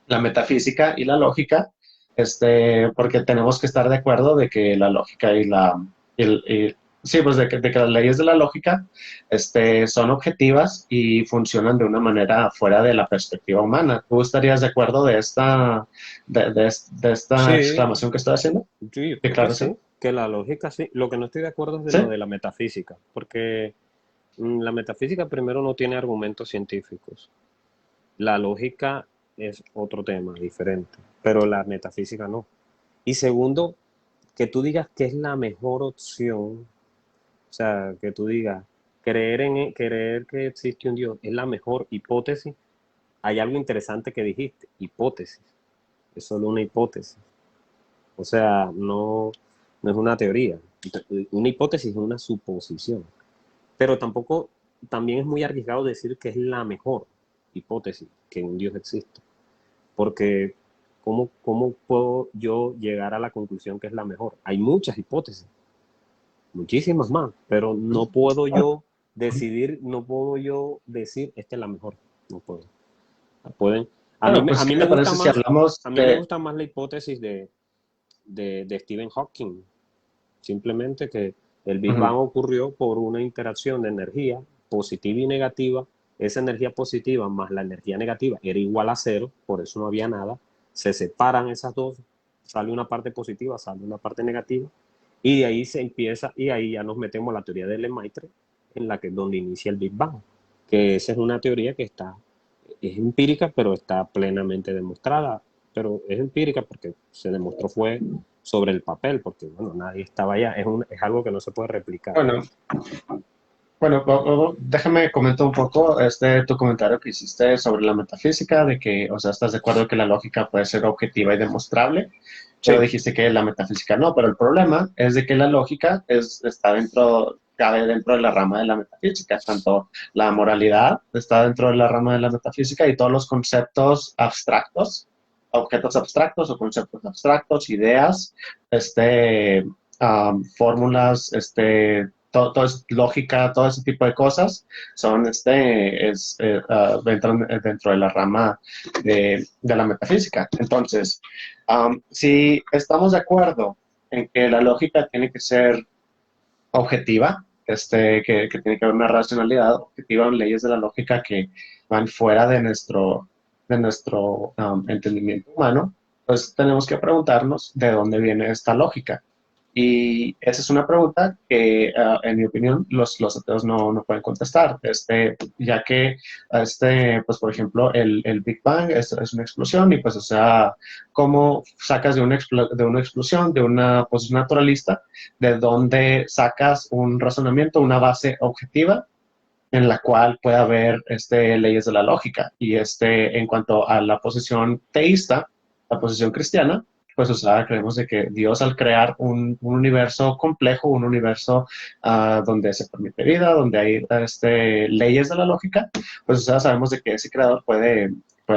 la metafísica y la lógica, porque tenemos que estar de acuerdo de que la lógica sí, pues de que las leyes de la lógica, son objetivas y funcionan de una manera fuera de la perspectiva humana. ¿Tú estarías de acuerdo de esta Sí, exclamación que estoy haciendo? sí, yo creo que Declaración. sí. Que la lógica sí. Lo que no estoy de acuerdo es de Sí. lo de la metafísica, porque la metafísica primero no tiene argumentos científicos. La lógica es otro tema diferente, pero la metafísica no. Y segundo, que tú digas que es la mejor opción, o sea, que tú digas, creer que existe un Dios es la mejor hipótesis. Hay algo interesante que dijiste, hipótesis, es solo una hipótesis. O sea, no es una teoría. Una hipótesis es una suposición. Pero tampoco, también es muy arriesgado decir que es la mejor hipótesis, que un Dios existe. Porque ¿cómo puedo yo llegar a la conclusión que es la mejor? Hay muchas hipótesis, muchísimas más, pero no puedo yo decidir, no puedo yo decir esta es la mejor. No puedo. Pueden, Bueno, a pues, mí ¿qué me te gusta parece si más, hablamos a mí me de... gusta más la hipótesis de Stephen Hawking. Simplemente que el Big Bang Ujú, ocurrió por una interacción de energía positiva y negativa. Esa energía positiva más la energía negativa era igual a cero, por eso no había nada. Se separan esas dos, sale una parte positiva, sale una parte negativa, y de ahí se empieza, y ahí ya nos metemos a la teoría de Lemaitre, en la que donde inicia el Big Bang, que esa es una teoría que es empírica, pero está plenamente demostrada, pero es empírica porque se demostró fue sobre el papel, porque bueno, nadie estaba allá, es algo que no se puede replicar. Bueno, bueno, déjame comentar un poco tu comentario que hiciste sobre la metafísica, de que, o sea, estás de acuerdo que la lógica puede ser objetiva y demostrable, pero Sí, dijiste que la metafísica no, pero el problema es de que la lógica cabe dentro de la rama de la metafísica, tanto la moralidad está dentro de la rama de la metafísica y todos los conceptos abstractos, objetos abstractos o conceptos abstractos, ideas, fórmulas, todo es lógica, todo ese tipo de cosas son entran dentro de la rama de la metafísica. Entonces, si estamos de acuerdo en que la lógica tiene que ser objetiva, que tiene que haber una racionalidad objetiva, leyes de la lógica que van fuera de nuestro entendimiento humano, pues tenemos que preguntarnos de dónde viene esta lógica. Y esa es una pregunta que, en mi opinión, los ateos no pueden contestar, ya que, pues, por ejemplo, el Big Bang es una explosión y, pues, o sea, ¿cómo sacas de una explosión, de una posición naturalista, de dónde sacas un razonamiento, una base objetiva en la cual puede haber leyes de la lógica? Y en cuanto a la posición teísta, la posición cristiana, pues o sea, creemos de que Dios al crear un universo complejo, un universo donde se permite vida, donde hay leyes de la lógica, pues o sea, sabemos de que ese creador puede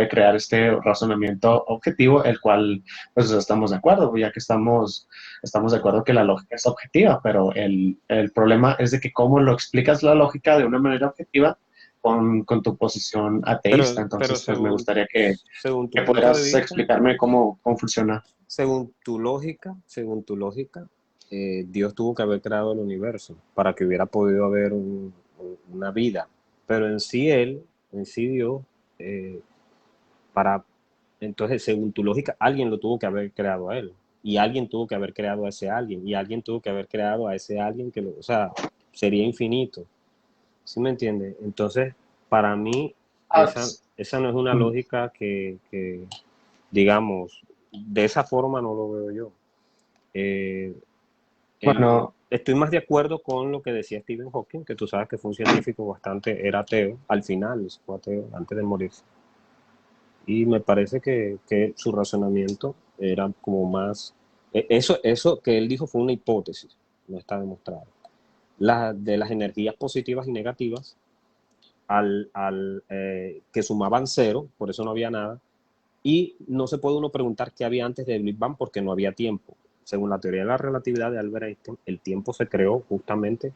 crear este razonamiento objetivo, el cual pues o sea, estamos de acuerdo, ya que estamos de acuerdo que la lógica es objetiva, pero el problema es de que cómo lo explicas la lógica de una manera objetiva con tu posición ateísta. pero Entonces, pues me gustaría que, según tu que punto de pudieras vista, explicarme cómo funciona. según tu lógica, Dios tuvo que haber creado el universo para que hubiera podido haber una vida. Pero en sí Dios, eh, para, entonces, según tu lógica, alguien lo tuvo que haber creado a él. Y alguien tuvo que haber creado a ese alguien. Y alguien tuvo que haber creado a ese alguien o sea, sería infinito. ¿Sí me entiendes? Entonces, para mí, Ah, esa no es una mm, lógica digamos, de esa forma no lo veo yo. Eh, bueno, estoy más de acuerdo con lo que decía Stephen Hawking, que tú sabes que fue un científico bastante, era ateo, al final fue ateo antes de morirse. Y me parece que su razonamiento era como más... Eso que él dijo fue una hipótesis, no está demostrado. De las energías positivas y negativas, que sumaban cero, por eso no había nada, y no se puede uno preguntar qué había antes del Big Bang porque no había tiempo. Según la teoría de la relatividad de Albert Einstein, el tiempo se creó justamente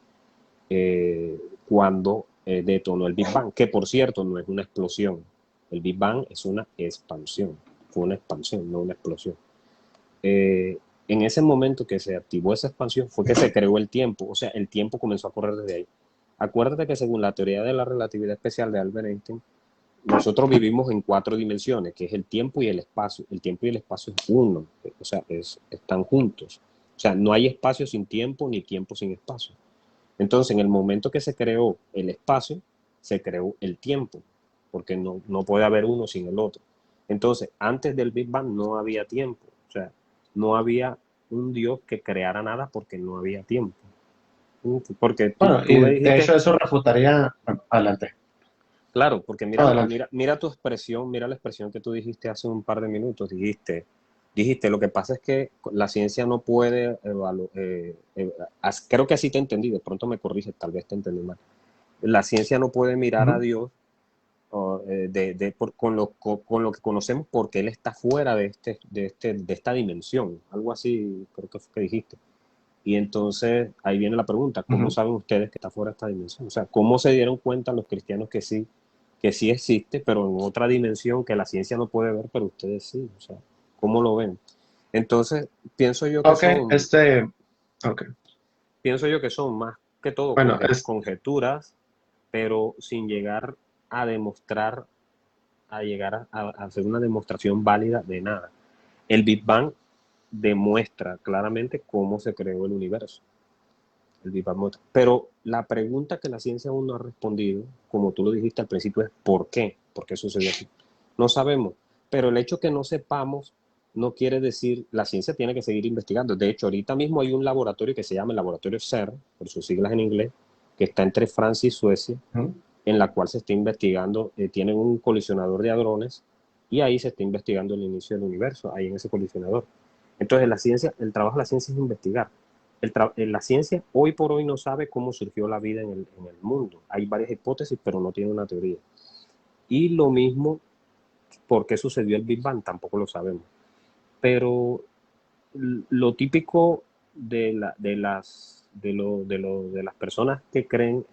eh, cuando detonó el Big Bang, que por cierto no es una explosión. El Big Bang es una expansión, fue una expansión, no una explosión. Eh, en ese momento que se activó esa expansión fue que se creó el tiempo, o sea, el tiempo comenzó a correr desde ahí. Acuérdate que según la teoría de la relatividad especial de Albert Einstein, nosotros vivimos en cuatro dimensiones, que es el tiempo y el espacio. El tiempo y el espacio es uno, o sea, están juntos. O sea, no hay espacio sin tiempo ni tiempo sin espacio. Entonces, en el momento que se creó el espacio, se creó el tiempo, porque no puede haber uno sin el otro. Entonces, antes del Big Bang no había tiempo, o sea, no había un Dios que creara nada porque no había tiempo. Porque bueno, tú y me de dijiste, hecho eso refutaría, bueno, adelante, claro, porque adelante. mira tu expresión, mira la expresión que tú dijiste hace un par de minutos. Dijiste, lo que pasa es que la ciencia no puede creo que así te entendí, de pronto me corriges, tal vez te entendí mal. La ciencia no puede mirar a Ujú. Dios con lo que conocemos porque Él está fuera de esta dimensión, algo así creo que fue que dijiste. Y entonces ahí viene la pregunta, ¿cómo Ujú. saben ustedes que está fuera de esta dimensión? O sea, ¿cómo se dieron cuenta los cristianos que sí existe, pero en otra dimensión que la ciencia no puede ver, pero ustedes sí? O sea, ¿cómo lo ven? Entonces, Ok, ok. pienso yo que son más que todo Bueno, conjeturas, pero sin llegar a demostrar, a llegar a hacer una demostración válida de nada. El Big Bang demuestra claramente cómo se creó el universo. El Big Bang muestra. Pero la pregunta que la ciencia aún no ha respondido, como tú lo dijiste al principio, es ¿por qué? ¿Por qué sucedió así? No sabemos. Pero el hecho que no sepamos no quiere decir, la ciencia tiene que seguir investigando. De hecho, ahorita mismo hay un laboratorio que se llama el laboratorio CERN, por sus siglas en inglés, que está entre Francia y Suecia, en la cual se está investigando, tienen un colisionador de hadrones y ahí se está investigando el inicio del universo, ahí en ese colisionador. Entonces, la ciencia, el trabajo de la ciencia es investigar. La ciencia hoy por hoy no sabe cómo surgió la vida en el mundo. Hay varias hipótesis, pero no tiene una teoría. Y lo mismo, ¿por qué sucedió el Big Bang? Tampoco lo sabemos. Pero lo típico de las personas que creen,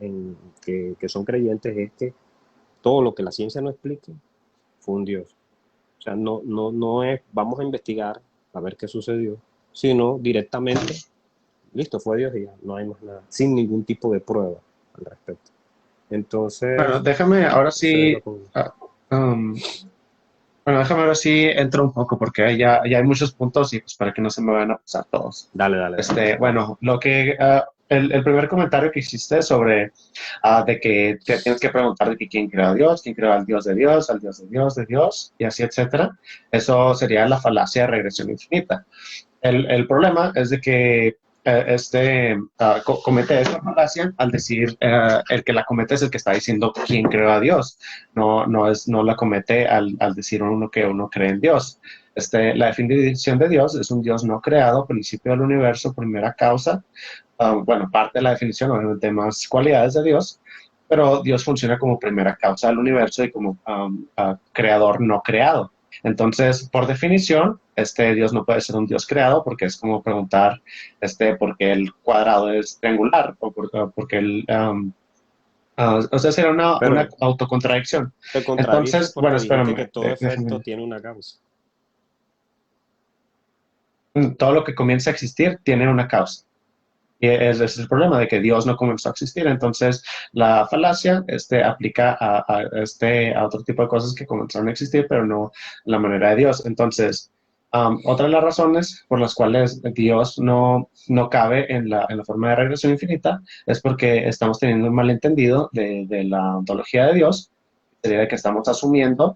que son creyentes, es que todo lo que la ciencia no explique fue un Dios. O sea, no es vamos a investigar a ver qué sucedió, sino directamente, listo, fue Dios y ya, no hay más nada, sin ningún tipo de prueba al respecto. Bueno, Entonces, déjame ahora eso es sí, lo que... um, bueno, déjame ahora sí entro un poco porque ya hay muchos puntos y pues para que no se me van a pasar todos. Dale. Bueno, el primer comentario que hiciste sobre de que te tienes que preguntar de que quién creó a Dios, quién creó al Dios de Dios, al Dios de Dios, de Dios, y así, etcétera. Eso sería la falacia de regresión infinita. El problema es de que comete esta falacia al decir el que la comete es el que está diciendo quién creó a Dios. No la comete al decir uno que uno cree en Dios. La definición de Dios es un Dios no creado, principio del universo, primera causa. Bueno, parte de la definición, obviamente, más cualidades de Dios, pero Dios funciona como primera causa del universo y como creador no creado. Entonces, por definición, Dios no puede ser un Dios creado porque es como preguntar por qué el cuadrado es triangular o porque o sea, sería una Pero autocontradicción. te contradices Entonces, bueno, porque dijiste que espérame, todo efecto déjame. tiene una causa. Todo lo que comienza a existir tiene una causa. Y ese es el problema de que Dios no comenzó a existir. Entonces, la falacia aplica a otro tipo de cosas que comenzaron a existir, pero no la manera de Dios. Entonces, otra de las razones por las cuales Dios no cabe en la forma de regresión infinita es porque estamos teniendo un malentendido de la ontología de Dios. Sería de que estamos asumiendo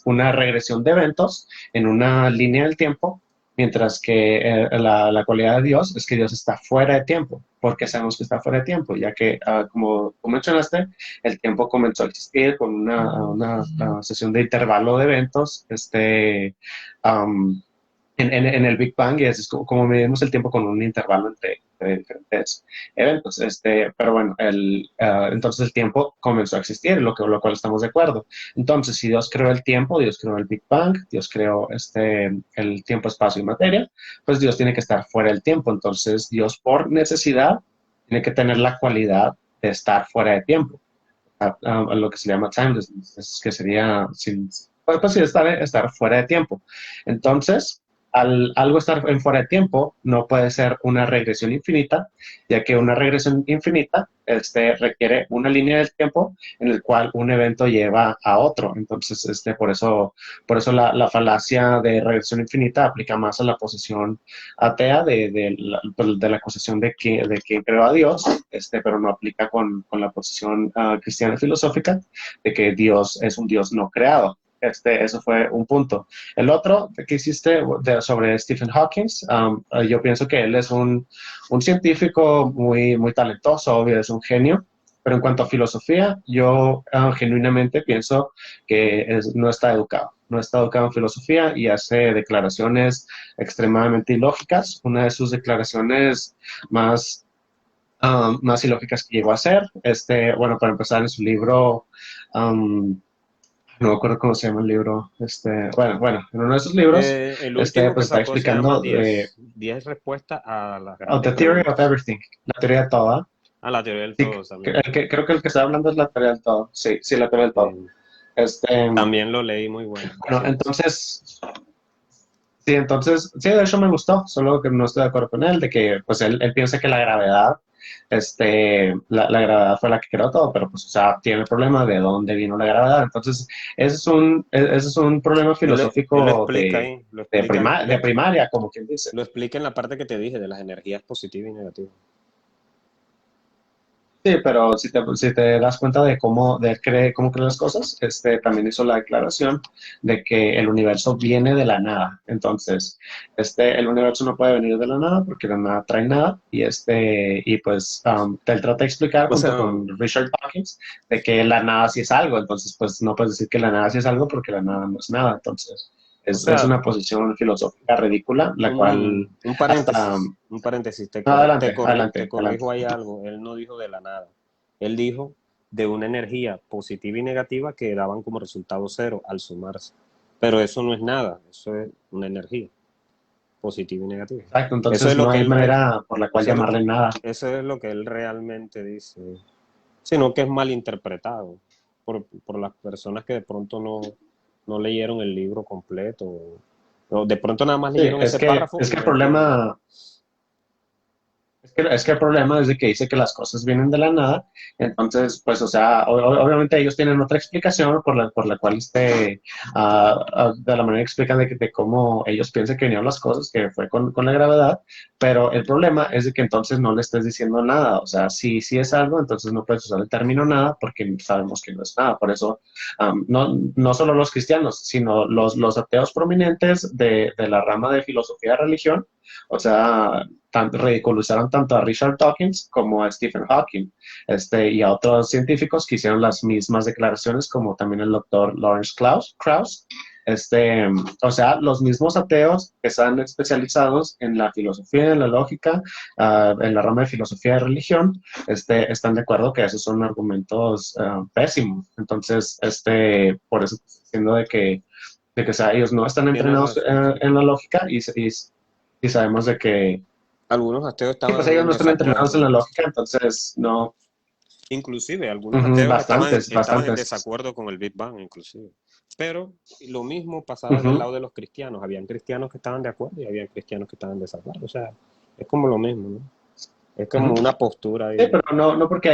una regresión de eventos en una línea del tiempo, mientras que la cualidad de Dios es que Dios está fuera de tiempo. Porque sabemos que está fuera de tiempo, ya que, como mencionaste, el tiempo comenzó a existir con una sesión de intervalo de eventos, um, en el Big Bang, y así es como medimos el tiempo con un intervalo entre diferentes eventos. Pero bueno, entonces el tiempo comenzó a existir, lo cual estamos de acuerdo. Entonces, si Dios creó el tiempo, Dios creó el Big Bang, Dios creó el tiempo, espacio y materia, pues Dios tiene que estar fuera del tiempo. Entonces, Dios por necesidad tiene que tener la cualidad de estar fuera de tiempo, a lo que se llama timelessness, que sería pues sí, estar fuera de tiempo. Entonces, al algo estar en fuera de tiempo, no puede ser una regresión infinita, ya que una regresión infinita requiere una línea del tiempo en el cual un evento lleva a otro. Entonces, por eso la falacia de regresión infinita aplica más a la posición atea de la acusación de quien creó a Dios, pero no aplica con la posición cristiana filosófica de que Dios es un Dios no creado. Eso fue un punto. El otro que hiciste sobre Stephen Hawking, yo pienso que él es un científico muy, muy talentoso, obvio, es un genio, pero en cuanto a filosofía, yo genuinamente pienso que no está educado en filosofía y hace declaraciones extremadamente ilógicas. Una de sus declaraciones más ilógicas que llegó a hacer, bueno, para empezar en su libro, no me acuerdo cómo se llama el libro, bueno, en uno de esos libros, El último que pues está sacó se llama explicando de 10 respuestas a las The grandes Theory of preguntas. Everything, la teoría de todo. La teoría del Sí, todo también. creo que el que está hablando es la teoría del todo. Sí, sí, la teoría del todo. Sí. Este, También lo leí, muy bueno, por bueno, cierto. sí, de hecho me gustó, solo que no estoy de acuerdo con él, de que pues él piensa que la gravedad, la gravedad fue la que creó todo, pero pues, o sea, tiene el problema de dónde vino la gravedad. Entonces, ese es un problema Él lo filosófico explica de, ahí, lo de, explica, prima- de primaria, como quien dice. lo explica en la parte que te dije de las energías positivas y negativas. Sí, pero si te das cuenta de cómo cree las cosas, también hizo la declaración de que el universo viene de la nada. Entonces, el universo no puede venir de la nada porque la nada trae nada. Y pues, él trata de explicar O junto sea, con Richard Dawkins de que la nada sí es algo. Entonces, pues, no puedes decir que la nada sí es algo porque la nada no es nada. Entonces, o es sea, una posición filosófica ridícula, la cual hasta, un paréntesis, adelante, te adelante, adelante. corrijo ahí algo. Él no dijo de la nada. Él dijo de una energía positiva y negativa que daban como resultado cero al sumarse. Pero eso no es nada, eso es una energía positiva y negativa. Exacto, Eso es entonces lo no que hay él, manera por la cual eso es lo, llamarle nada. eso es lo que él realmente dice, sino que es malinterpretado por las personas que de pronto no leyeron el libro completo, o de pronto nada más Sí, leyeron ese párrafo es y que el no entienden. problema, es que el problema es de que dice que las cosas vienen de la nada, entonces, pues, o sea, obviamente ellos tienen otra explicación por la cual de la manera que explican de cómo ellos piensan que vinieron las cosas, que fue con la gravedad, pero el problema es de que entonces no le estés diciendo nada, o sea, si es algo, entonces no puedes usar el término nada porque sabemos que no es nada, por eso, no solo los cristianos, sino los ateos prominentes de la rama de filosofía de religión, o sea, ridiculizaron tanto a Richard Dawkins como a Stephen Hawking, y a otros científicos que hicieron las mismas declaraciones, como también el doctor Lawrence Krauss. O sea, los mismos ateos que están especializados en la filosofía, en la lógica, en la rama de filosofía de religión, están de acuerdo que esos son argumentos pésimos. Entonces, por eso estoy diciendo de que, o sea, ellos no están Tienes entrenados razón, sí. en la lógica y sabemos de que Algunos ateos sí, pues estaban ellos en no están entrenados en desacuerdo. la lógica, entonces no. Inclusive algunos Ujú, ateos bastantes, estaban en bastantes. desacuerdo con el Big Bang, inclusive. Pero lo mismo pasaba del Ujú, lado de los cristianos. Habían cristianos que estaban de acuerdo y habían cristianos que estaban en desacuerdo. O sea, es como lo mismo, ¿no? Es como ujú. una postura Sí, ahí. pero no porque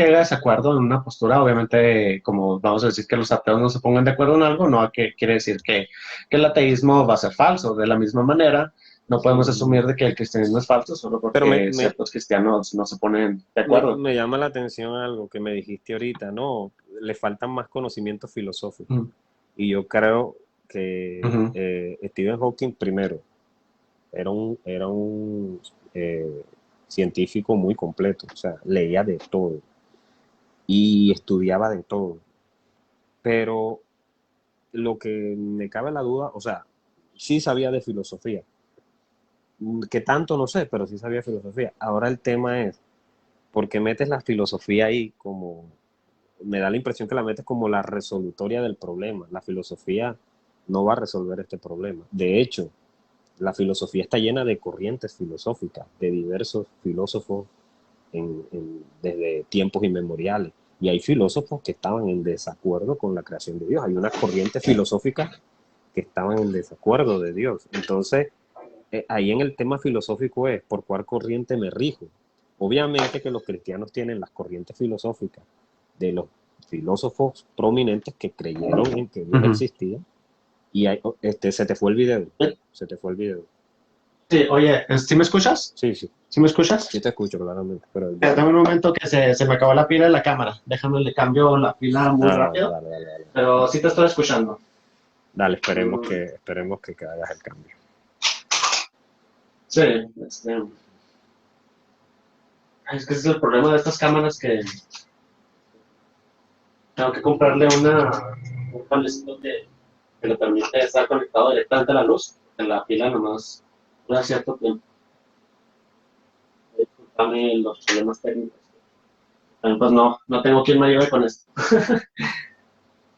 haya desacuerdo en una postura, obviamente, como vamos a decir que los ateos no se pongan de acuerdo en algo, no quiere decir que el ateísmo va a ser falso. De la misma manera, no podemos asumir de que el cristianismo es falso solo Pero porque ciertos cristianos no se ponen de acuerdo. me llama la atención algo que me dijiste ahorita, no, le faltan más conocimientos filosóficos. Ujú, Y yo creo que ujú, Stephen Hawking primero era un científico muy completo, o sea, leía de todo y estudiaba de todo. Pero lo que me cabe la duda, o sea, sí sabía de filosofía, que tanto no sé, pero sí sabía filosofía. Ahora el tema es, ¿por qué metes la filosofía ahí como, me da la impresión que la metes como la resolutoria del problema? La filosofía no va a resolver este problema. De hecho, la filosofía está llena de corrientes filosóficas, de diversos filósofos desde tiempos inmemoriales. Y hay filósofos que estaban en desacuerdo con la creación de Dios. Hay unas corrientes filosóficas que estaban en desacuerdo de Dios. Entonces, ahí en el tema filosófico es por cuál corriente me rijo. Obviamente que los cristianos tienen las corrientes filosóficas de los filósofos prominentes que creyeron en que Dios ujú. existía. Y se te fue el video. Se te fue el video. Sí, oye, ¿sí me escuchas? Sí, sí. ¿Sí me escuchas? Sí te escucho claramente, pero el Dame video. un momento que se me acabó la pila de la cámara. Déjame, le cambio la pila muy Ah, rápido, dale, dale, dale. pero sí te estoy escuchando. Dale, Mm, esperemos que hagas el cambio. sí, es que ese es el problema de estas cámaras que tengo que comprarle un cablecito que le permite estar conectado directamente a la luz, en la pila nomás dura cierto tiempo. Disculpame los problemas técnicos. Pues no tengo quien me ayude con esto.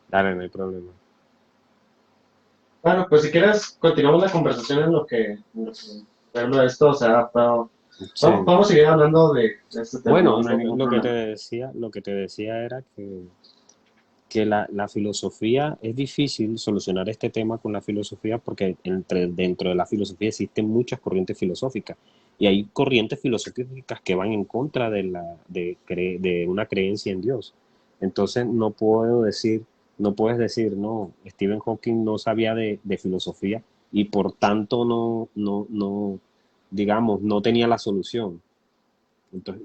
Dale, no hay problema. Bueno, pues si quieres, continuamos la conversación en lo que arreglo esto, o sea, pero Sí. vamos a seguir hablando de este tema, Bueno, no hay ningún problema. lo que te decía era que la filosofía es difícil solucionar este tema con la filosofía porque dentro de la filosofía existen muchas corrientes filosóficas y hay corrientes filosóficas que van en contra de una creencia en Dios. Entonces no puedes decir, no, Stephen Hawking no sabía de filosofía y por tanto digamos, no tenía la solución. Entonces,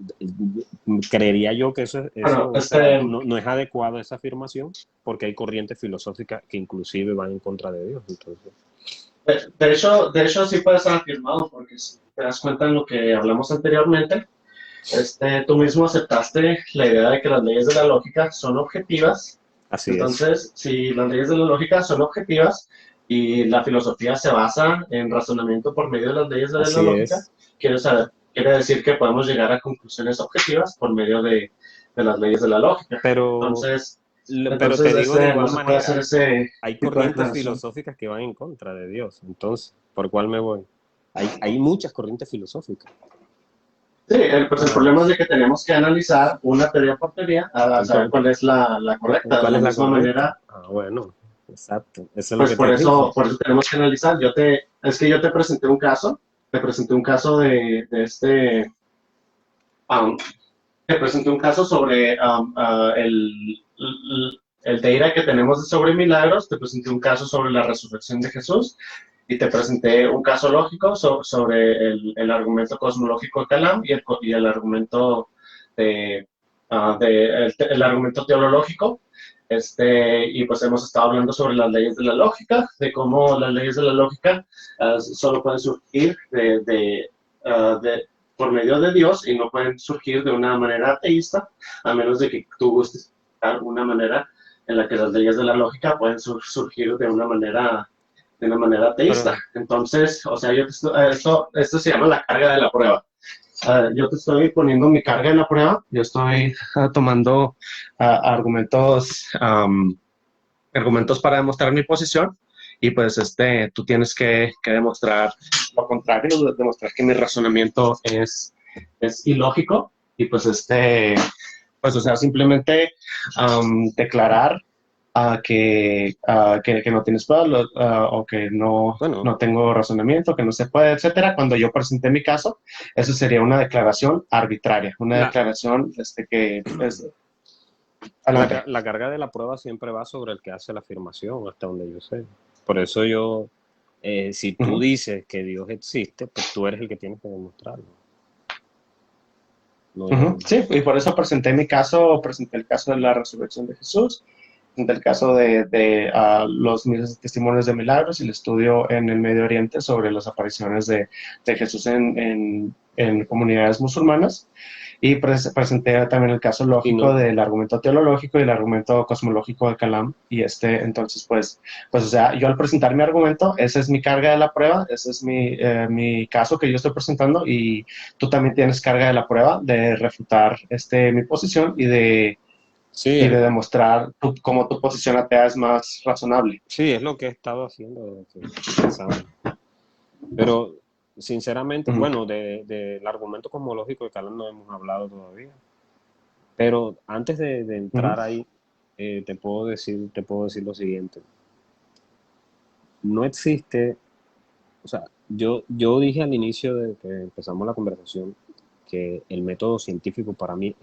creería yo que Bueno, o sea, no es adecuado esa afirmación, porque hay corrientes filosóficas que inclusive van en contra de Dios. Entonces, de hecho sí puede ser afirmado, porque si te das cuenta en lo que hablamos anteriormente, tú mismo aceptaste la idea de que las leyes de la lógica son objetivas. así es. Entonces, si las leyes de la lógica son objetivas y la filosofía se basa en razonamiento por medio de las leyes de la Así lógica, es. quiere decir que podemos llegar a conclusiones objetivas por medio de las leyes de la lógica. Pero, Entonces, pero te digo de no igual se puede hacer manera, ese hay tipo de corrientes declaración. filosóficas que van en contra de Dios. Entonces, ¿por cuál me voy? Hay muchas corrientes filosóficas. Sí, pues el problema es de que tenemos que analizar una teoría por teoría a saber Entonces, cuál es la correcta. De ¿cuál la es la misma correcta? manera, Ah, bueno, exacto. Eso es lo pues que te dije. por eso tenemos que analizar. Es que yo te presenté un caso, te presenté un caso um, te presenté un caso sobre el data que tenemos sobre milagros, te presenté un caso sobre la resurrección de Jesús y te presenté un caso lógico sobre el argumento cosmológico de Kalam y el argumento el argumento teológico. Y pues hemos estado hablando sobre las leyes de la lógica, de cómo las leyes de la lógica solo pueden surgir por medio de Dios y no pueden surgir de una manera ateísta, a menos de que tú gustes alguna manera en la que las leyes de la lógica pueden surgir de una manera ateísta. Pero, Entonces, o sea, esto se llama la carga de la prueba. Yo te estoy poniendo mi carga en la prueba, yo estoy tomando argumentos para demostrar mi posición y pues tú tienes que demostrar lo contrario, demostrar que mi razonamiento es ilógico y pues pues o sea, simplemente declarar que no tienes pruebas o que bueno, no tengo razonamiento, que no se puede, etcétera. Cuando yo presenté mi caso, eso sería una declaración arbitraria, una la, declaración que es... Adelante. la carga de la prueba siempre va sobre el que hace la afirmación, hasta donde yo sé. Por eso si Uh tú -huh. dices que Dios existe, pues tú eres el que tienes que demostrarlo. No Uh yo. -huh. Sí, y por eso presenté mi caso, presenté el caso de la resurrección de Jesús, presenté el caso de los miles de testimonios de milagros y el estudio en el Medio Oriente sobre las apariciones de Jesús en comunidades musulmanas. Y presenté también el caso Y lógico no, del argumento teológico y el argumento cosmológico de Kalam. Y entonces, pues, o sea, yo al presentar mi argumento, esa es mi carga de la prueba, ese es mi caso que yo estoy presentando y tú también tienes carga de la prueba de refutar mi posición sí, y de demostrar cómo tu posición atea es más razonable. sí, es lo que he estado haciendo desde que empezamos. Pero, sinceramente, Uh -huh. bueno, del argumento cosmológico de Calán no hemos hablado todavía. Pero antes de Uh entrar -huh. ahí, te puedo decir lo siguiente. No existe, o sea, yo dije al inicio de que empezamos la conversación que el método científico para mí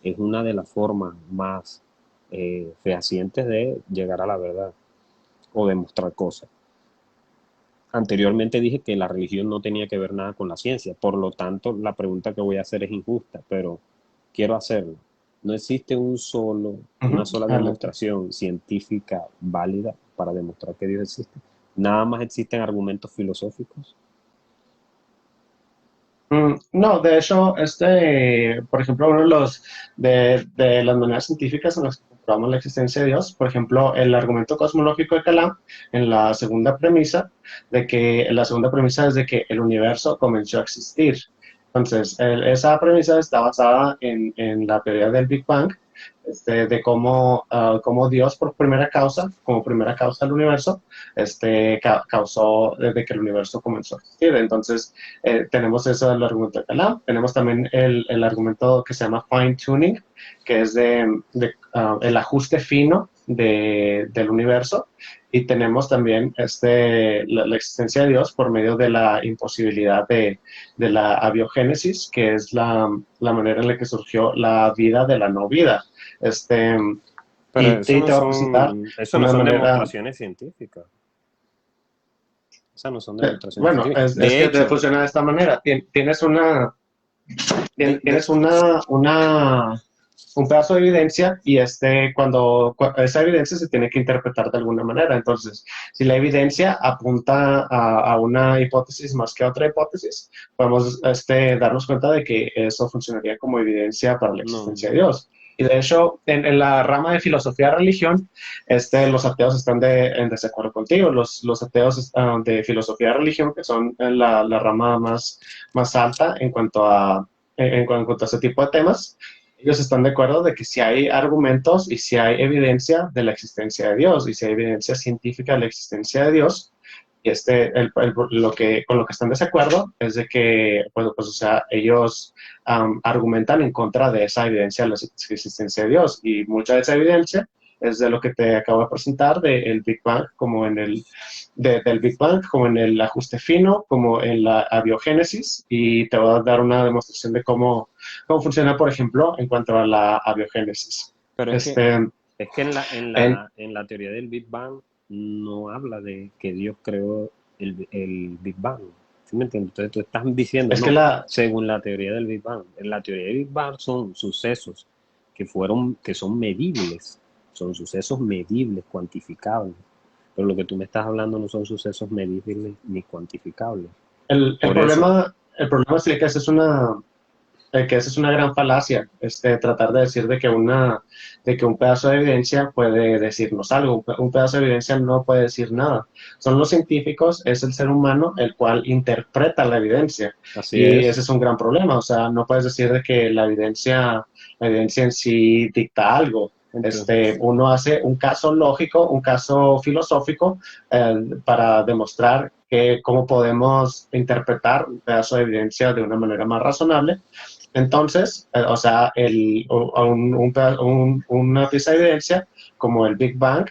es una de las formas más fehacientes de llegar a la verdad o demostrar cosas. Anteriormente dije que la religión no tenía que ver nada con la ciencia, por lo tanto la pregunta que voy a hacer es injusta, pero quiero hacerlo. No existe Uh una -huh. sola Adelante. demostración científica válida para demostrar que Dios existe. Nada más existen argumentos filosóficos. No, de hecho, por ejemplo, uno de las maneras científicas en las que comprobamos la existencia de Dios, por ejemplo, el argumento cosmológico de Kalam, en la segunda premisa es de que el universo comenzó a existir. Entonces, esa premisa está basada en la teoría del Big Bang, de cómo Dios como primera causa del universo, causó desde que el universo comenzó a existir. Entonces, tenemos eso del argumento de Kalam. Tenemos también el argumento que se llama fine tuning, que es el ajuste fino del universo. Y tenemos también la existencia de Dios por medio de la imposibilidad de la abiogénesis, que es la manera en la que surgió la vida de la no vida. Pero Y te va a presentar eso no una son manera. demostraciones científicas. Esas no son demostraciones Bueno, científicas. es De que te hecho, funciona de esta manera. Tienes una Tienes un pedazo de evidencia y esa evidencia se tiene que interpretar de alguna manera. Entonces, si la evidencia apunta a una hipótesis más que a otra hipótesis, podemos darnos cuenta de que eso funcionaría como evidencia para la No, existencia de Dios. Y de hecho, en la rama de filosofía-religión, los ateos están en desacuerdo contigo. Los ateos de filosofía-religión, que son la rama más alta en cuanto a ese tipo de temas, ellos están de acuerdo de que si hay argumentos y si hay evidencia de la existencia de Dios y si hay evidencia científica de la existencia de Dios, y con lo que están de desacuerdo es de que, pues, o sea, ellos argumentan en contra de esa evidencia de la existencia de Dios y mucha de esa evidencia es de lo que te acabo de presentar del Big Bang, del Big Bang, como en el ajuste fino, como en la abiogénesis, y te voy a dar una demostración de cómo funciona, por ejemplo, en cuanto a la abiogénesis. pero Este, es que en, en la teoría del Big Bang no habla de que Dios creó el Big Bang. ¿Sí me entiendes? Entonces tú estás diciendo, es que no, según la teoría del Big Bang. En la teoría del Big Bang son sucesos que son medibles, son sucesos medibles, cuantificables. Pero lo que tú me estás hablando no son sucesos medibles ni cuantificables. el, el Por eso, problema, el problema es que esa es una gran falacia, tratar de decir de que un pedazo de evidencia puede decirnos algo, un pedazo de evidencia no puede decir nada. Son los científicos, es el ser humano el cual interpreta la evidencia así y es. ese es un gran problema, o sea, no puedes decir de que la evidencia en sí dicta algo. Entonces, Uno hace un caso lógico, un caso filosófico para demostrar cómo podemos interpretar un pedazo de evidencia de una manera más razonable. Entonces, o sea, una pieza de evidencia como el Big Bang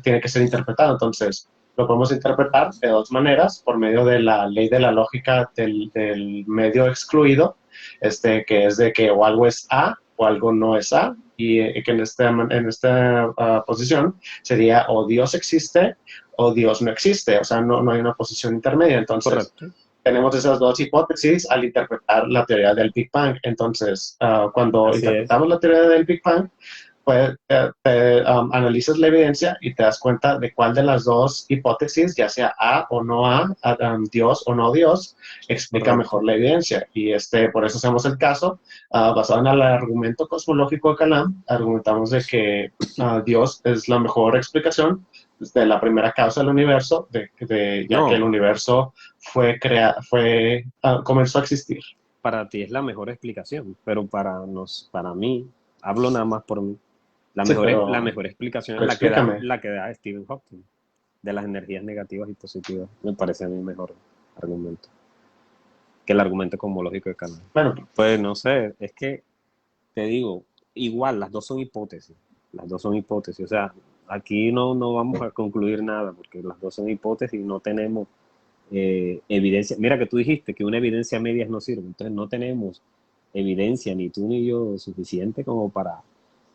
tiene que ser interpretado. Entonces, lo podemos interpretar de dos maneras, por medio de la ley de la lógica del medio excluido, que es de que o algo es A o algo no es A, y que en esta posición sería o Dios existe o Dios no existe, o sea, no hay una posición intermedia. Entonces, correcto. tenemos esas dos hipótesis al interpretar la teoría del Big Bang. Entonces, cuando Así es. interpretamos la teoría del Big Bang, pues analizas la evidencia y te das cuenta de cuál de las dos hipótesis, ya sea A o no Dios o no Dios, explica Correcto. mejor la evidencia. Y por eso hacemos el caso, basado en el argumento cosmológico de Kalam, argumentamos de que Dios es la mejor explicación de la primera causa del universo, ya que el No, universo comenzó a existir. para ti es la mejor explicación, pero para mí, hablo nada más por mí, Sí, la pero mejor explicación es explícame. la que da Stephen Hawking, de las energías negativas y positivas. Me parece a mí mejor argumento que el argumento cosmológico de Canal. Bueno, Pues no sé, es que te digo, igual, las dos son hipótesis, las dos son hipótesis, o sea, aquí no vamos a concluir nada, porque las dos son hipótesis y no tenemos evidencia. Mira que tú dijiste que una evidencia media no sirve, entonces no tenemos evidencia, ni tú ni yo, suficiente como para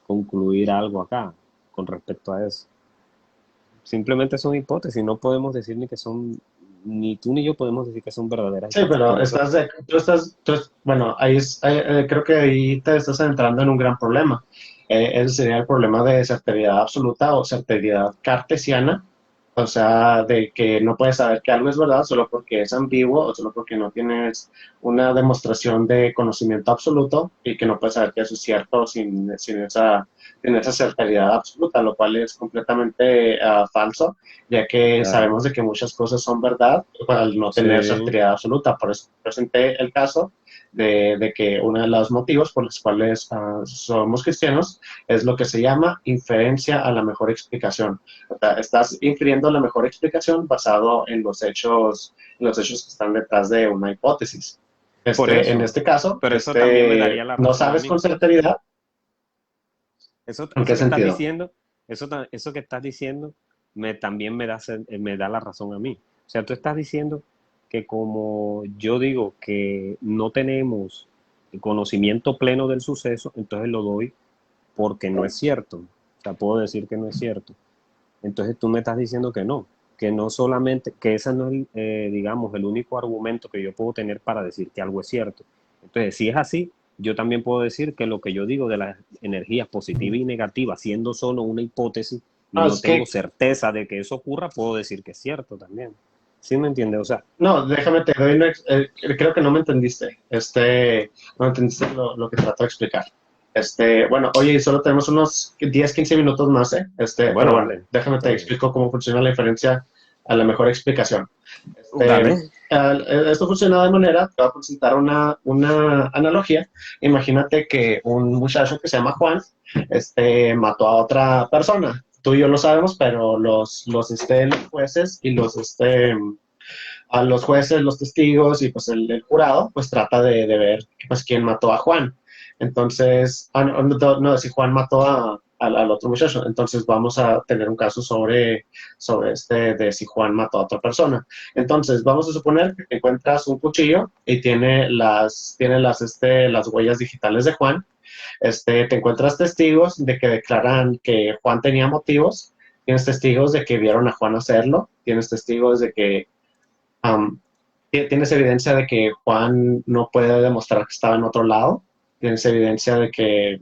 concluir algo acá con respecto a eso. Simplemente son hipótesis, no podemos decir ni que son, ni tú ni yo podemos decir que son verdaderas sí, hipótesis. pero Por eso, bueno, creo que ahí te estás entrando en un gran problema. Ese sería el problema de certidumbre absoluta o certidumbre cartesiana, o sea, de que no puedes saber que algo es verdad solo porque es ambiguo o solo porque no tienes una demostración de conocimiento absoluto y que no puedes saber que eso es cierto sin esa certidumbre absoluta, lo cual es completamente falso, ya que claro, sabemos de que muchas cosas son verdad al no tener sí, certidumbre absoluta. Por eso presenté el caso de que uno de los motivos por los cuales somos cristianos es lo que se llama inferencia a la mejor explicación. O sea, estás infiriendo la mejor explicación basado en los hechos que están detrás de una hipótesis. por En eso, este caso, pero eso también me daría la no razón a sabes con mí. certeza. ¿En qué Eso que estás sentido? diciendo, eso que estás diciendo también me da la razón a mí. O sea, tú estás diciendo que como yo digo que no tenemos el conocimiento pleno del suceso, entonces lo doy porque no es cierto. O sea, puedo decir que no es cierto. Entonces tú me estás diciendo que no solamente, que ese no es, digamos, el único argumento que yo puedo tener para decir que algo es cierto. Entonces, si es así, yo también puedo decir que lo que yo digo de las energías positiva y negativa, siendo solo una hipótesis, y No, no es tengo que, certeza de que eso ocurra, puedo decir que es cierto también. ¿Sí me entiendes? O sea, no, déjame te doy creo que no me entendiste. No entendiste lo que trato de explicar. Bueno, oye, solo tenemos unos 10 15 minutos más, ¿eh? Pero bueno, bueno, dale, déjame está te bien. explico cómo funciona la diferencia a la mejor explicación. Dale. Esto funciona de manera, te voy a presentar una analogía. Imagínate que un muchacho que se llama Juan, mató a otra persona. Tú y yo lo sabemos, pero los jueces y a los jueces, los testigos y pues el jurado, pues trata de ver pues quién mató a Juan. Entonces, no, si Juan mató al otro muchacho, entonces vamos a tener un caso sobre de si Juan mató a otra persona. Entonces, vamos a suponer que encuentras un cuchillo y tiene las huellas digitales de Juan. Te encuentras testigos de que declaran que Juan tenía motivos, tienes testigos de que vieron a Juan hacerlo, tienes testigos de que Um, tienes evidencia de que Juan no puede demostrar que estaba en otro lado. Tienes evidencia de que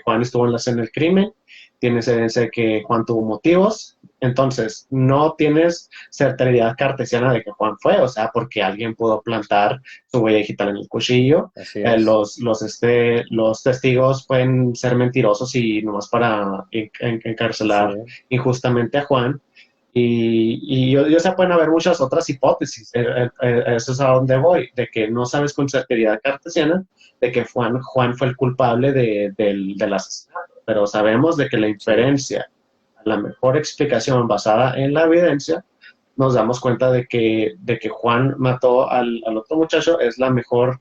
Juan estuvo en la escena del crimen. Tienes evidencia de que Juan tuvo motivos. Entonces, no tienes certeza cartesiana de que Juan fue, o sea, porque alguien pudo plantar su huella digital en el cuchillo. Así es. Los testigos pueden ser mentirosos y nomás para Así encarcelar es. injustamente a Juan. Y se pueden haber muchas otras hipótesis. Eso es a donde voy, de que no sabes con certeza cartesiana de que Juan fue el culpable del asesinato, pero sabemos de que la Sí. inferencia, la mejor explicación basada en la evidencia, nos damos cuenta de que Juan mató al otro muchacho es la mejor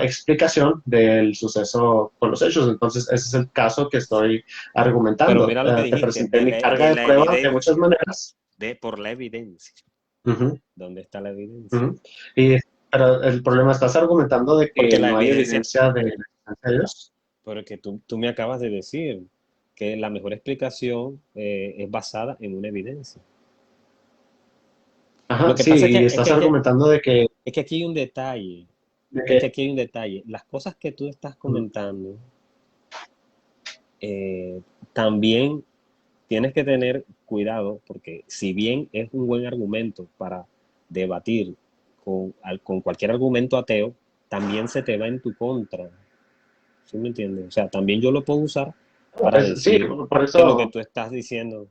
explicación del suceso con los hechos. Entonces, ese es el caso que estoy Pero argumentando. mira lo que Te dijiste, presenté mi carga de de la prueba de muchas evidencia, maneras. por la evidencia. Ujú, ¿Dónde está la evidencia? ujú. Pero el problema, estás argumentando de Porque que la no hay evidencia, evidencia de la existencia de Dios. porque tú me acabas de decir que la mejor explicación es basada en una evidencia. Lo Ajá, que pasa sí, y estás argumentando es que aquí hay un detalle, de es que que aquí hay un detalle. Las cosas que tú estás ujú. comentando, también tienes que tener cuidado porque si bien es un buen argumento para debatir con cualquier argumento ateo, también se te va en tu contra. ¿Sí me entiendes? O sea, también yo lo puedo usar para Sí, decir por que lo que eso. tú estás diciendo,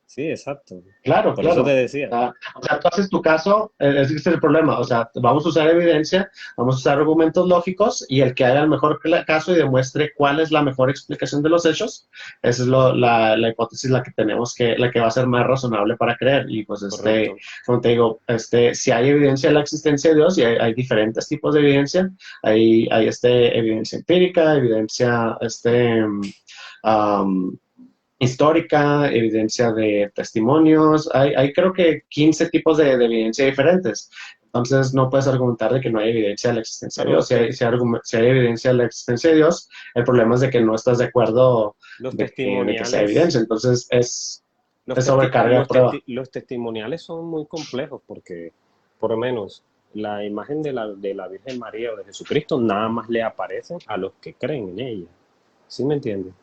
sí, exacto. Claro, Por eso te claro. decía. O sea, tú haces tu caso, ese es el problema. O sea, vamos a usar evidencia, vamos a usar argumentos lógicos y el que haga el mejor caso y demuestre cuál es la mejor explicación de los hechos, esa es la hipótesis la que va a ser más razonable para creer. Y pues, Correcto. como te digo, si hay evidencia de la existencia de Dios y hay diferentes tipos de evidencia, hay evidencia empírica, evidencia, um, histórica, evidencia de testimonios, hay creo que 15 tipos de evidencia diferentes. Entonces no puedes argumentar de que no hay evidencia de la existencia de Pero Dios. Si hay evidencia de la existencia de Dios, el problema es de que no estás de acuerdo los de que sea testimoniales, evidencia. Entonces es sobrecarga de prueba. los testimoniales son muy complejos porque, por lo menos, la imagen de la Virgen María o de Jesucristo nada más le aparece a los que creen en ella. ¿Sí me entiendes?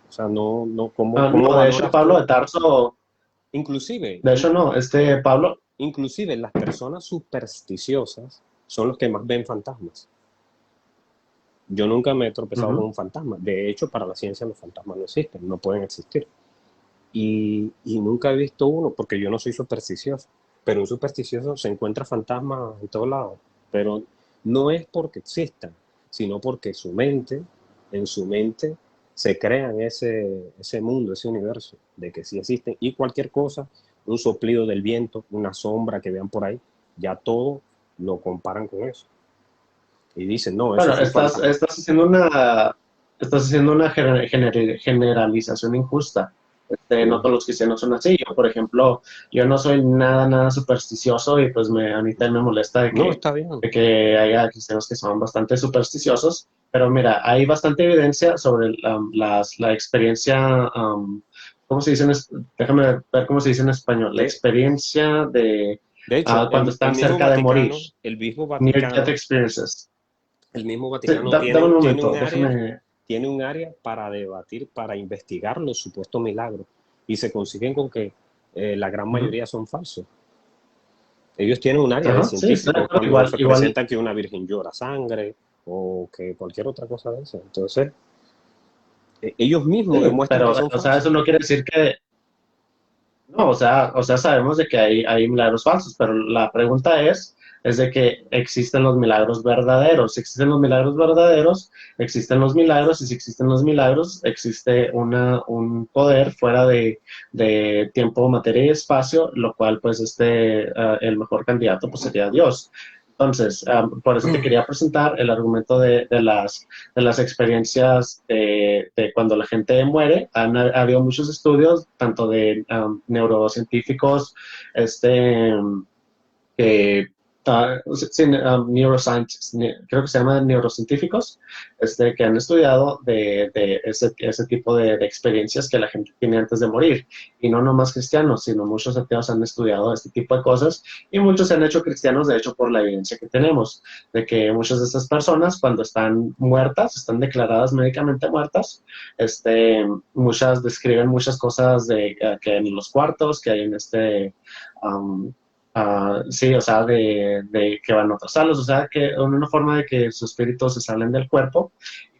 O sea, ¿cómo No, de hecho, valoras Pablo tú? de Tarso, Inclusive, de hecho no, Pablo, inclusive las personas supersticiosas son los que más ven fantasmas. Yo nunca me he tropezado con ujú. un fantasma. De hecho, para la ciencia los fantasmas no existen, no pueden existir. Y nunca he visto uno porque yo no soy supersticioso. Pero un supersticioso se encuentra fantasmas en todos lados. Pero no es porque existan, sino porque en su mente, se crean ese mundo, ese universo de que sí existen. Y cualquier cosa, un soplido del viento, una sombra que vean por ahí, ya todo lo comparan con eso. Y dicen, no, eso Bueno, es un fantasma. estás haciendo una generalización injusta. No Sí. todos los cristianos son así. Yo, por ejemplo, yo no soy nada, nada supersticioso y pues a mí también me molesta de No, que, está bien. de que haya cristianos que son bastante supersticiosos. Pero mira, hay bastante evidencia sobre la experiencia, ¿cómo se dice? Déjame ver cómo se dice en español. La De, experiencia De hecho, cuando el están mismo cerca de morir, Vaticano, el mismo near death Vaticano, experiences. el mismo Sí, Vaticano dame un tiene momento, un área, déjame. tiene un área para debatir, para investigar los supuestos milagros. Y se consiguen con que la gran Ujú. mayoría son falsos. Ellos tienen un área de Ajá, sí, estoy de científicos acuerdo. cuando Igual, se igual, presentan que una virgen llora sangre o que cualquier otra cosa de eso. Entonces, ellos mismos sí, demuestran que pero, son o sea, falsos. eso no quiere decir que, no, o sea, sabemos de que hay milagros falsos, pero la pregunta es de que existen los milagros verdaderos. Si existen los milagros verdaderos, existen los milagros, y si existen los milagros, existe un poder fuera de tiempo, materia y espacio, lo cual, pues, el mejor candidato, pues, sería Dios. Entonces, por eso te quería presentar el argumento de las experiencias de cuando la gente muere. Ha habido muchos estudios, tanto de neurocientíficos, este, que sí, neuroscientists, creo que se llaman neurocientíficos, que han estudiado de ese tipo de experiencias que la gente tiene antes de morir. Y no nomás cristianos, sino muchos ateos han estudiado este tipo de cosas, y muchos se han hecho cristianos, de hecho, por la evidencia que tenemos, de que muchas de estas personas, cuando están muertas, están declaradas médicamente muertas, muchas describen muchas cosas que en los cuartos, que hay en um, sí, o sea, de que van a otras salas, o sea, que una forma de que sus espíritus se salen del cuerpo.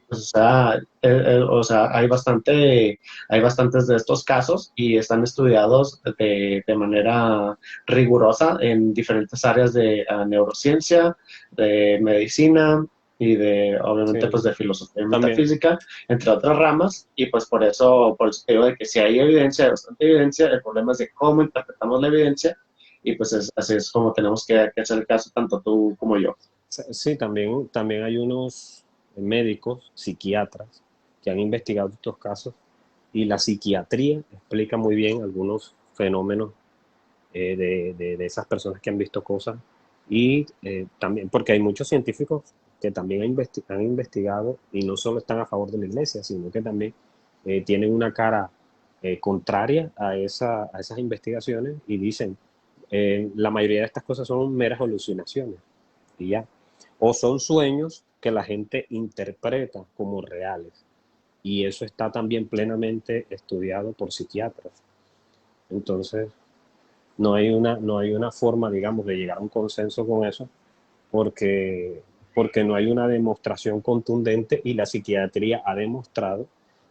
Pues, o sea, hay bastantes de estos casos, y están estudiados de manera rigurosa en diferentes áreas de neurociencia, de medicina y obviamente, Sí, pues, de filosofía y también. metafísica, entre otras ramas. Y pues por eso te digo de que si hay evidencia, hay bastante evidencia. El problema es de cómo interpretamos la evidencia, y pues así es como tenemos que hacer el caso, tanto tú como yo. Sí, también hay unos médicos, psiquiatras, que han investigado estos casos y la psiquiatría explica muy bien algunos fenómenos de esas personas que han visto cosas y también porque hay muchos científicos que también han investigado y no solo están a favor de la iglesia, sino que también tienen una cara contraria a esas investigaciones y dicen, la mayoría de estas cosas son meras alucinaciones y ya. O son sueños que la gente interpreta como reales. Y eso está también plenamente estudiado por psiquiatras. Entonces, no hay una forma, digamos, de llegar a un consenso con eso, porque, porque no hay una demostración contundente y la psiquiatría ha demostrado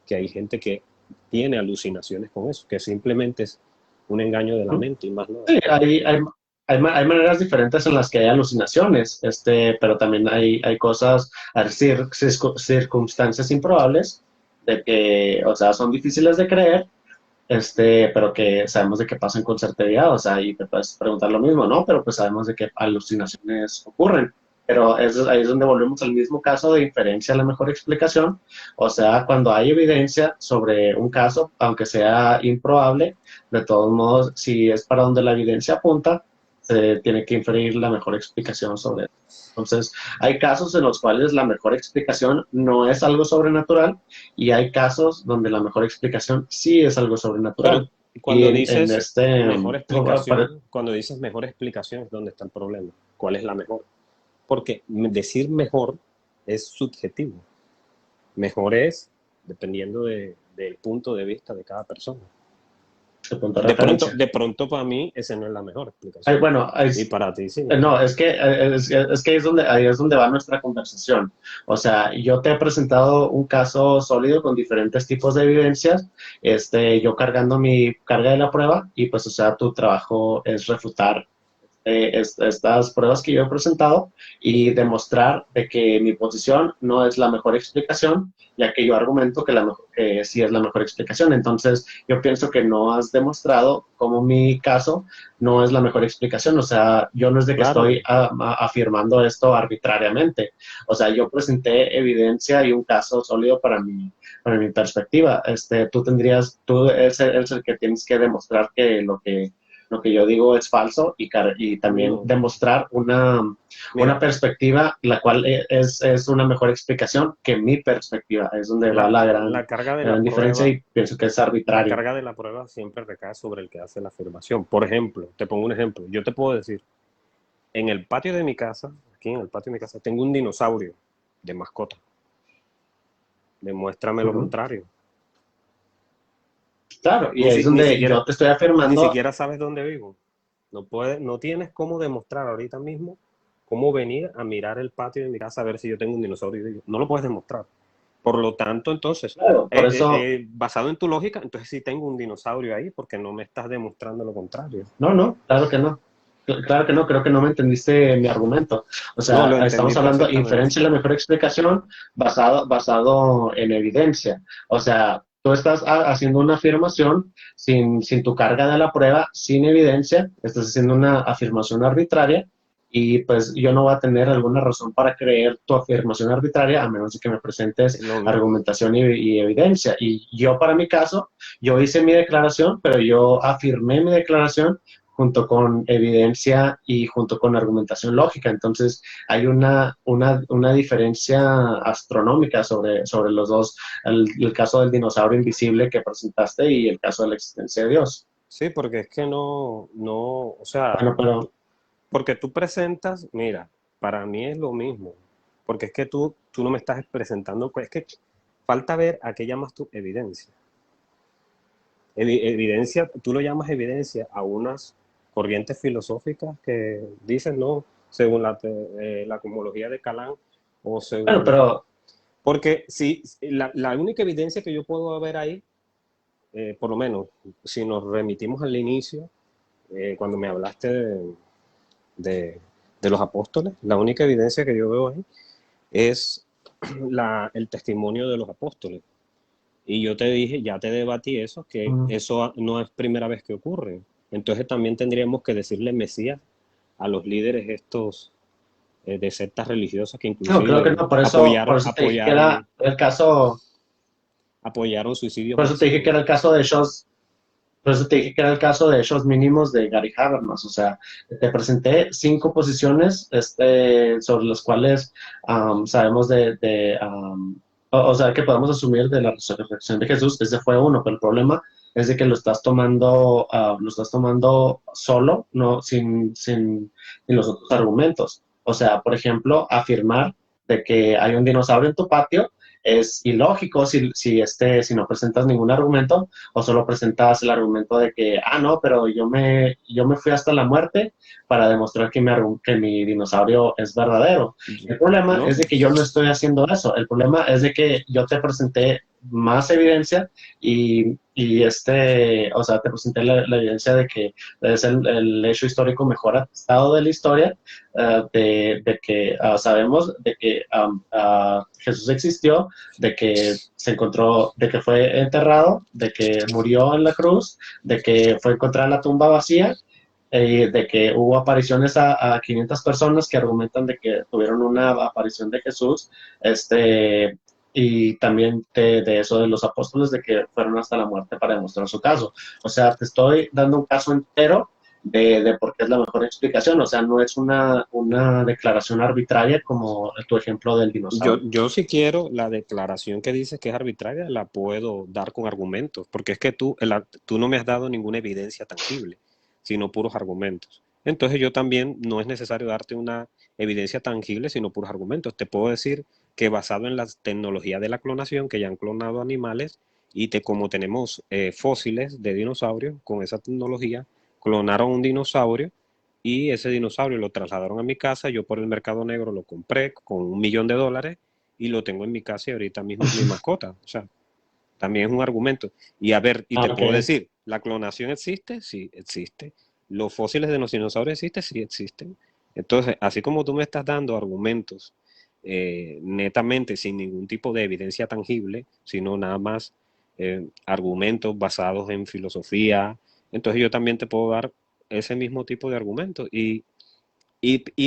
que hay gente que tiene alucinaciones con eso, que simplemente es un engaño de la mente y más nada. Sí, hay maneras diferentes en las que hay alucinaciones, pero también hay cosas, circunstancias improbables, de que, o sea, son difíciles de creer, pero que sabemos de que pasan con certeza. O sea, y te puedes preguntar lo mismo, ¿no? Pero pues sabemos de que alucinaciones ocurren. Pero ahí es donde volvemos al mismo caso de inferencia a la mejor explicación. O sea, cuando hay evidencia sobre un caso, aunque sea improbable, de todos modos, si es para donde la evidencia apunta, se tiene que inferir la mejor explicación sobre eso. Entonces, hay casos en los cuales la mejor explicación no es algo sobrenatural, y hay casos donde la mejor explicación sí es algo Pero sobrenatural. Y cuando dices para- cuando dices mejor explicación es donde está el problema. ¿Cuál es la mejor? Porque decir mejor es subjetivo. Mejor es dependiendo del punto de vista de cada persona. de punto de referencia. De pronto para mí esa no es la mejor Ay, explicación. bueno, Y para ti sí. no, es que ahí es donde va nuestra conversación. O sea, yo te he presentado un caso sólido con diferentes tipos de evidencias, yo cargando mi carga de la prueba, y pues, o sea, tu trabajo es refutar estas pruebas que yo he presentado, y demostrar de que mi posición no es la mejor explicación, ya que yo argumento que sí es la mejor explicación. Entonces, yo pienso que no has demostrado cómo mi caso no es la mejor explicación. O sea, yo no es de que estoy Claro, afirmando esto arbitrariamente. O sea, yo presenté evidencia y un caso sólido para mi perspectiva. Tú eres el que tienes que demostrar que lo que yo digo es falso y también No, demostrar una mira, perspectiva, la cual es una mejor explicación que mi perspectiva. Es donde va la carga de la gran la diferencia prueba, y pienso que es la arbitrario. carga de la prueba siempre recae sobre el que hace la afirmación. Por ejemplo, te pongo un ejemplo. Yo te puedo decir, en el patio de mi casa, aquí en el patio de mi casa, tengo un dinosaurio de mascota. Demuéstrame lo Ujú. contrario. Claro, y Ni, ahí es si- ni donde siquiera, yo te estoy ni afirmando. siquiera sabes dónde vivo. No tienes cómo demostrar ahorita mismo cómo venir a mirar el patio de mi casa a ver si yo tengo un dinosaurio vivo. No lo puedes demostrar. Por lo tanto, entonces, Claro, por eso, basado en tu lógica, entonces sí tengo un dinosaurio ahí porque no me estás demostrando lo contrario. no, no, claro que no. Claro que no, creo que no me entendiste mi argumento. O No, lo sea, entendí estamos hablando de perfectamente. inferencia y la mejor explicación basado en evidencia. O sea, tú estás haciendo una afirmación sin tu carga de la prueba, sin evidencia, estás haciendo una afirmación arbitraria y pues yo no voy a tener alguna razón para creer tu afirmación arbitraria a menos de que me presentes No, argumentación y evidencia. Y yo para mi caso, yo hice mi declaración, pero yo afirmé mi declaración junto con evidencia y junto con argumentación lógica. Entonces, hay una diferencia astronómica sobre los dos, el caso del dinosaurio invisible que presentaste y el caso de la existencia de Dios. sí, porque es que o sea, Bueno, pero porque tú presentas, mira, para mí es lo mismo, porque es que tú no me estás presentando, es que falta ver a qué llamas tu evidencia. Evidencia, tú lo llamas evidencia a unas corrientes filosóficas que dicen, no, según la cosmología de Calán, o bueno, según... pero Porque si la única evidencia que yo puedo ver ahí, por lo menos, si nos remitimos al inicio, cuando me hablaste de, de los apóstoles, la única evidencia que yo veo ahí es el testimonio de los apóstoles. Y yo te dije, ya te debatí eso, que mm, eso no es primera vez que ocurre. Entonces también tendríamos que decirle Mesías a los líderes estos de sectas religiosas que no, creo que inclusive no, por eso te dije que era el caso, apoyaron suicidios por eso te dije que era masivos. el caso de esos. Por eso te dije que era el caso de hechos mínimos de Gary Habermas. O sea, te presenté 5 posiciones sobre las cuales sabemos o sea, que podemos asumir de la resurrección de Jesús. Ese fue uno, pero el problema es de que lo estás tomando solo, no sin los otros argumentos. O sea, por ejemplo, afirmar de que hay un dinosaurio en tu patio es ilógico si no presentas ningún argumento o solo presentas el argumento de que, no, pero yo me fui hasta la muerte para demostrar que mi dinosaurio es verdadero. El problema es No, de que yo no estoy haciendo eso. El problema es de que yo te presenté más evidencia o sea, te presenté la evidencia de que es el hecho histórico mejor atestado de la historia, de que sabemos de que Jesús existió, de que se encontró, de que fue enterrado, de que murió en la cruz, de que fue encontrada la tumba vacía, de que hubo apariciones a 500 personas que argumentan de que tuvieron una aparición de Jesús, y también de eso de los apóstoles, de que fueron hasta la muerte para demostrar su caso. O sea, te estoy dando un caso entero de por qué es la mejor explicación. O sea, no es una declaración arbitraria como tu ejemplo del dinosaurio. yo si quiero la declaración que dices que es arbitraria, la puedo dar con argumentos, porque es que tú no me has dado ninguna evidencia tangible, sino puros argumentos. Entonces yo también no es necesario darte una evidencia tangible, sino puros argumentos. Te puedo decir que basado en la tecnología de la clonación, que ya han clonado animales, como tenemos fósiles de dinosaurios, con esa tecnología, clonaron un dinosaurio y ese dinosaurio lo trasladaron a mi casa, yo por el mercado negro lo compré con $1 millón y lo tengo en mi casa y ahorita mismo es mi mascota. O sea, también es un argumento. Y a ver, y te Ok. puedo decir, ¿la clonación existe? Sí, existe. ¿Los fósiles de los dinosaurios existen? Sí, existen. Entonces, así como tú me estás dando argumentos netamente sin ningún tipo de evidencia tangible, sino nada más argumentos basados en filosofía, entonces yo también te puedo dar ese mismo tipo de argumentos. Y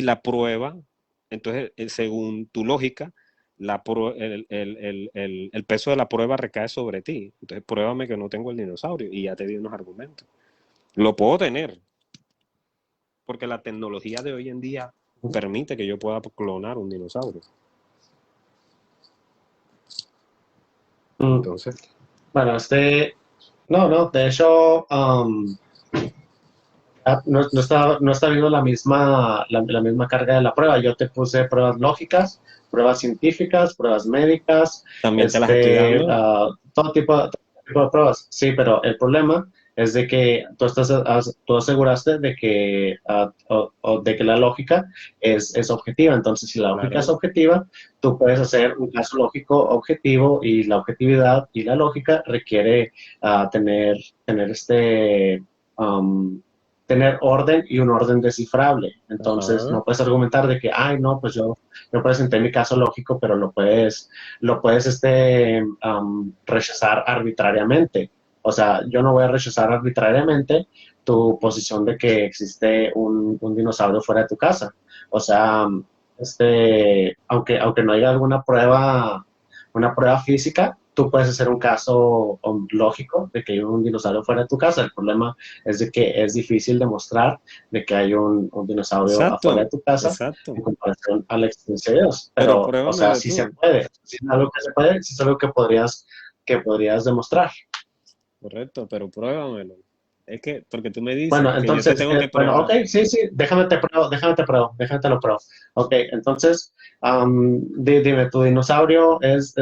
la prueba, entonces, según tu lógica, el peso de la prueba recae sobre ti. Entonces, pruébame que no tengo el dinosaurio y ya te di unos argumentos. Lo puedo tener, porque la tecnología de hoy en día permite que yo pueda clonar un dinosaurio. Mm, Entonces, Bueno, no, de hecho, no está viendo la misma carga de la prueba. Yo te puse pruebas lógicas, pruebas científicas, pruebas médicas, también te las estoy dando. todo tipo de pruebas. Sí, pero el problema es de que tú aseguraste de que, de que la lógica es objetiva. Entonces, si la lógica es Claro. objetiva, tú puedes hacer un caso lógico objetivo, y la objetividad y la lógica requiere tener um, tener orden y un orden descifrable. Entonces, Ajá. no puedes argumentar de que, ay, no, pues yo presenté mi caso lógico, pero lo puedes rechazar arbitrariamente. O sea, yo no voy a rechazar arbitrariamente tu posición de que existe un dinosaurio fuera de tu casa. O sea, aunque no haya una prueba física, tú puedes hacer un caso lógico de que hay un dinosaurio fuera de tu casa. El problema es de que es difícil demostrar de que hay un dinosaurio afuera de Exacto, tu casa en exacto. comparación a la existencia de Dios. Pero Pero, o sea, pruébamelo sí se tú. puede. Si es algo que se puede, si es algo que podrías demostrar. Correcto, pero pruébamelo. Es que, porque tú me dices Bueno, que yo te entonces, tengo que bueno, ok, probar. sí, déjame te lo pruebo. Ok, entonces, dime, ¿tu dinosaurio es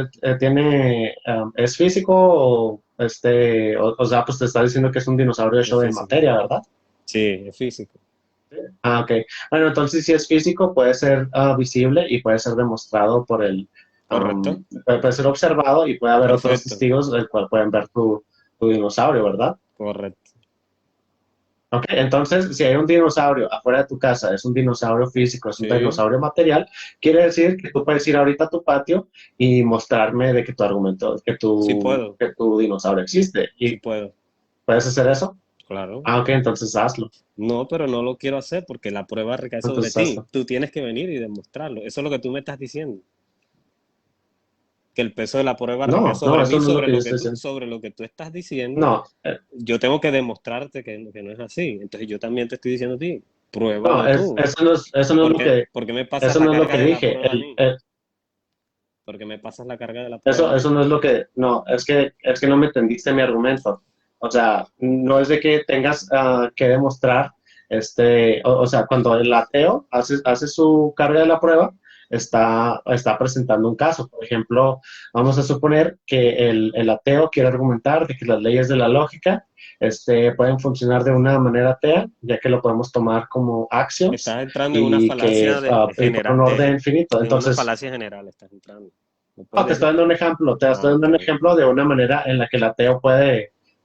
físico o sea, pues te está diciendo que es un dinosaurio Es hecho de físico. materia, ¿verdad? Sí, es físico. Ok. Bueno, entonces si es físico, puede ser visible y puede ser demostrado Correcto. puede ser observado, y puede haber otros Perfecto. testigos del cual pueden ver tu dinosaurio, ¿verdad? Correcto. Ok, entonces si hay un dinosaurio afuera de tu casa, es un dinosaurio físico, es un Sí, dinosaurio material, quiere decir que tú puedes ir ahorita a tu patio y mostrarme de que tu argumento, sí puedo. que tu dinosaurio existe. Sí ¿Y puedo. puedes hacer eso? Claro. Ah, ok, entonces hazlo. No, pero no lo quiero hacer porque la prueba recae sobre Entonces ti. hazlo. Tú tienes que venir y demostrarlo. Eso es lo que tú me estás diciendo. Que el peso de la prueba recae No, no, sobre eso mí, no es lo que yo estoy diciendo. sobre lo que tú estás diciendo. No, Yo tengo que demostrarte que no es así. Entonces yo también te estoy diciendo a ti, no, pruébalo tú. eso no es ¿Por qué me pasas eso la no es lo carga que de la dije. prueba a mí? ¿Por qué me pasas la carga de la prueba a Eso mí? no es lo que, no, es que no me entendiste mi argumento. O sea, no es de que tengas que demostrar, o sea, cuando el ateo hace su carga de la prueba, está presentando un caso. Por ejemplo, vamos a suponer que el ateo quiere argumentar de que las leyes de la lógica, pueden funcionar de una manera atea, ya que lo podemos tomar como axioms Estás entrando en una y que falacia y por un general, orden finito. en una Entonces, falacia general estás entrando. ¿Me no, puedes te estoy decir? dando un ejemplo, Ah, ok. de una manera en la que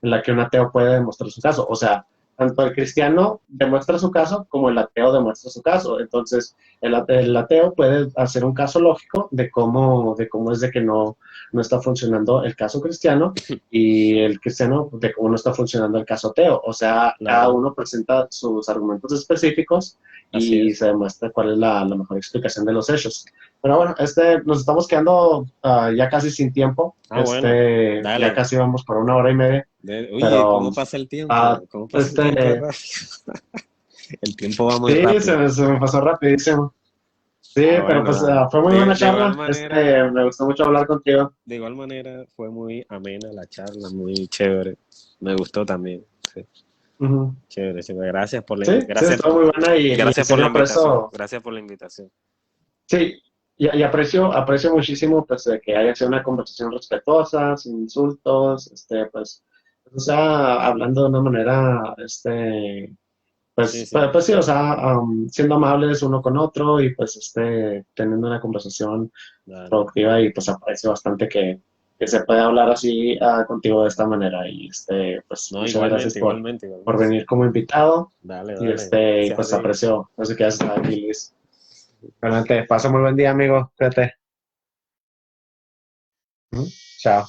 en la que un ateo puede demostrar su caso. O sea, tanto el cristiano demuestra su caso como el ateo demuestra su caso. Entonces, el ateo puede hacer un caso lógico de cómo es de que no está funcionando el caso cristiano, y el cristiano de cómo no está funcionando el caso ateo. O sea, cada Claro, uno presenta sus argumentos específicos así y es. se demuestra cuál es la mejor explicación de los hechos. Pero bueno, nos estamos quedando ya casi sin tiempo. Ah, bueno, Ya dale. casi vamos por una hora y media. Oye, Pero ¿cómo pasa el ah, tiempo? ¿Cómo pasa el tiempo de este, rápido? El tiempo va muy sí, rápido. se me pasó rapidísimo. Sí, Ah, pero bueno, pues dale. fue muy buena charla. De Me gustó mucho hablar contigo. igual manera fue muy amena la charla, muy chévere. Me gustó también. Sí, Ujú. chévere, chévere. Gracias por Sí, sí, estuvo muy buena, y en gracias por la serio por invitación. eso, Gracias por la invitación. sí, y aprecio muchísimo pues de que haya sido una conversación respetuosa, sin insultos, pues, o sea, hablando de una manera, Sí, sí. pues sí, o sea, siendo amables uno con otro, y pues teniendo una conversación Dale. productiva, y pues aprecio bastante que se pueda hablar así contigo de esta manera, y pues No, muchas gracias igualmente, igualmente, por igualmente. venir como invitado, Dale, y dale. y Gracias a pues ti. aprecio, no sé qué haces aquí, Luis. Realmente, pasa muy buen día, amigo, cuídate. Ujú. Chao.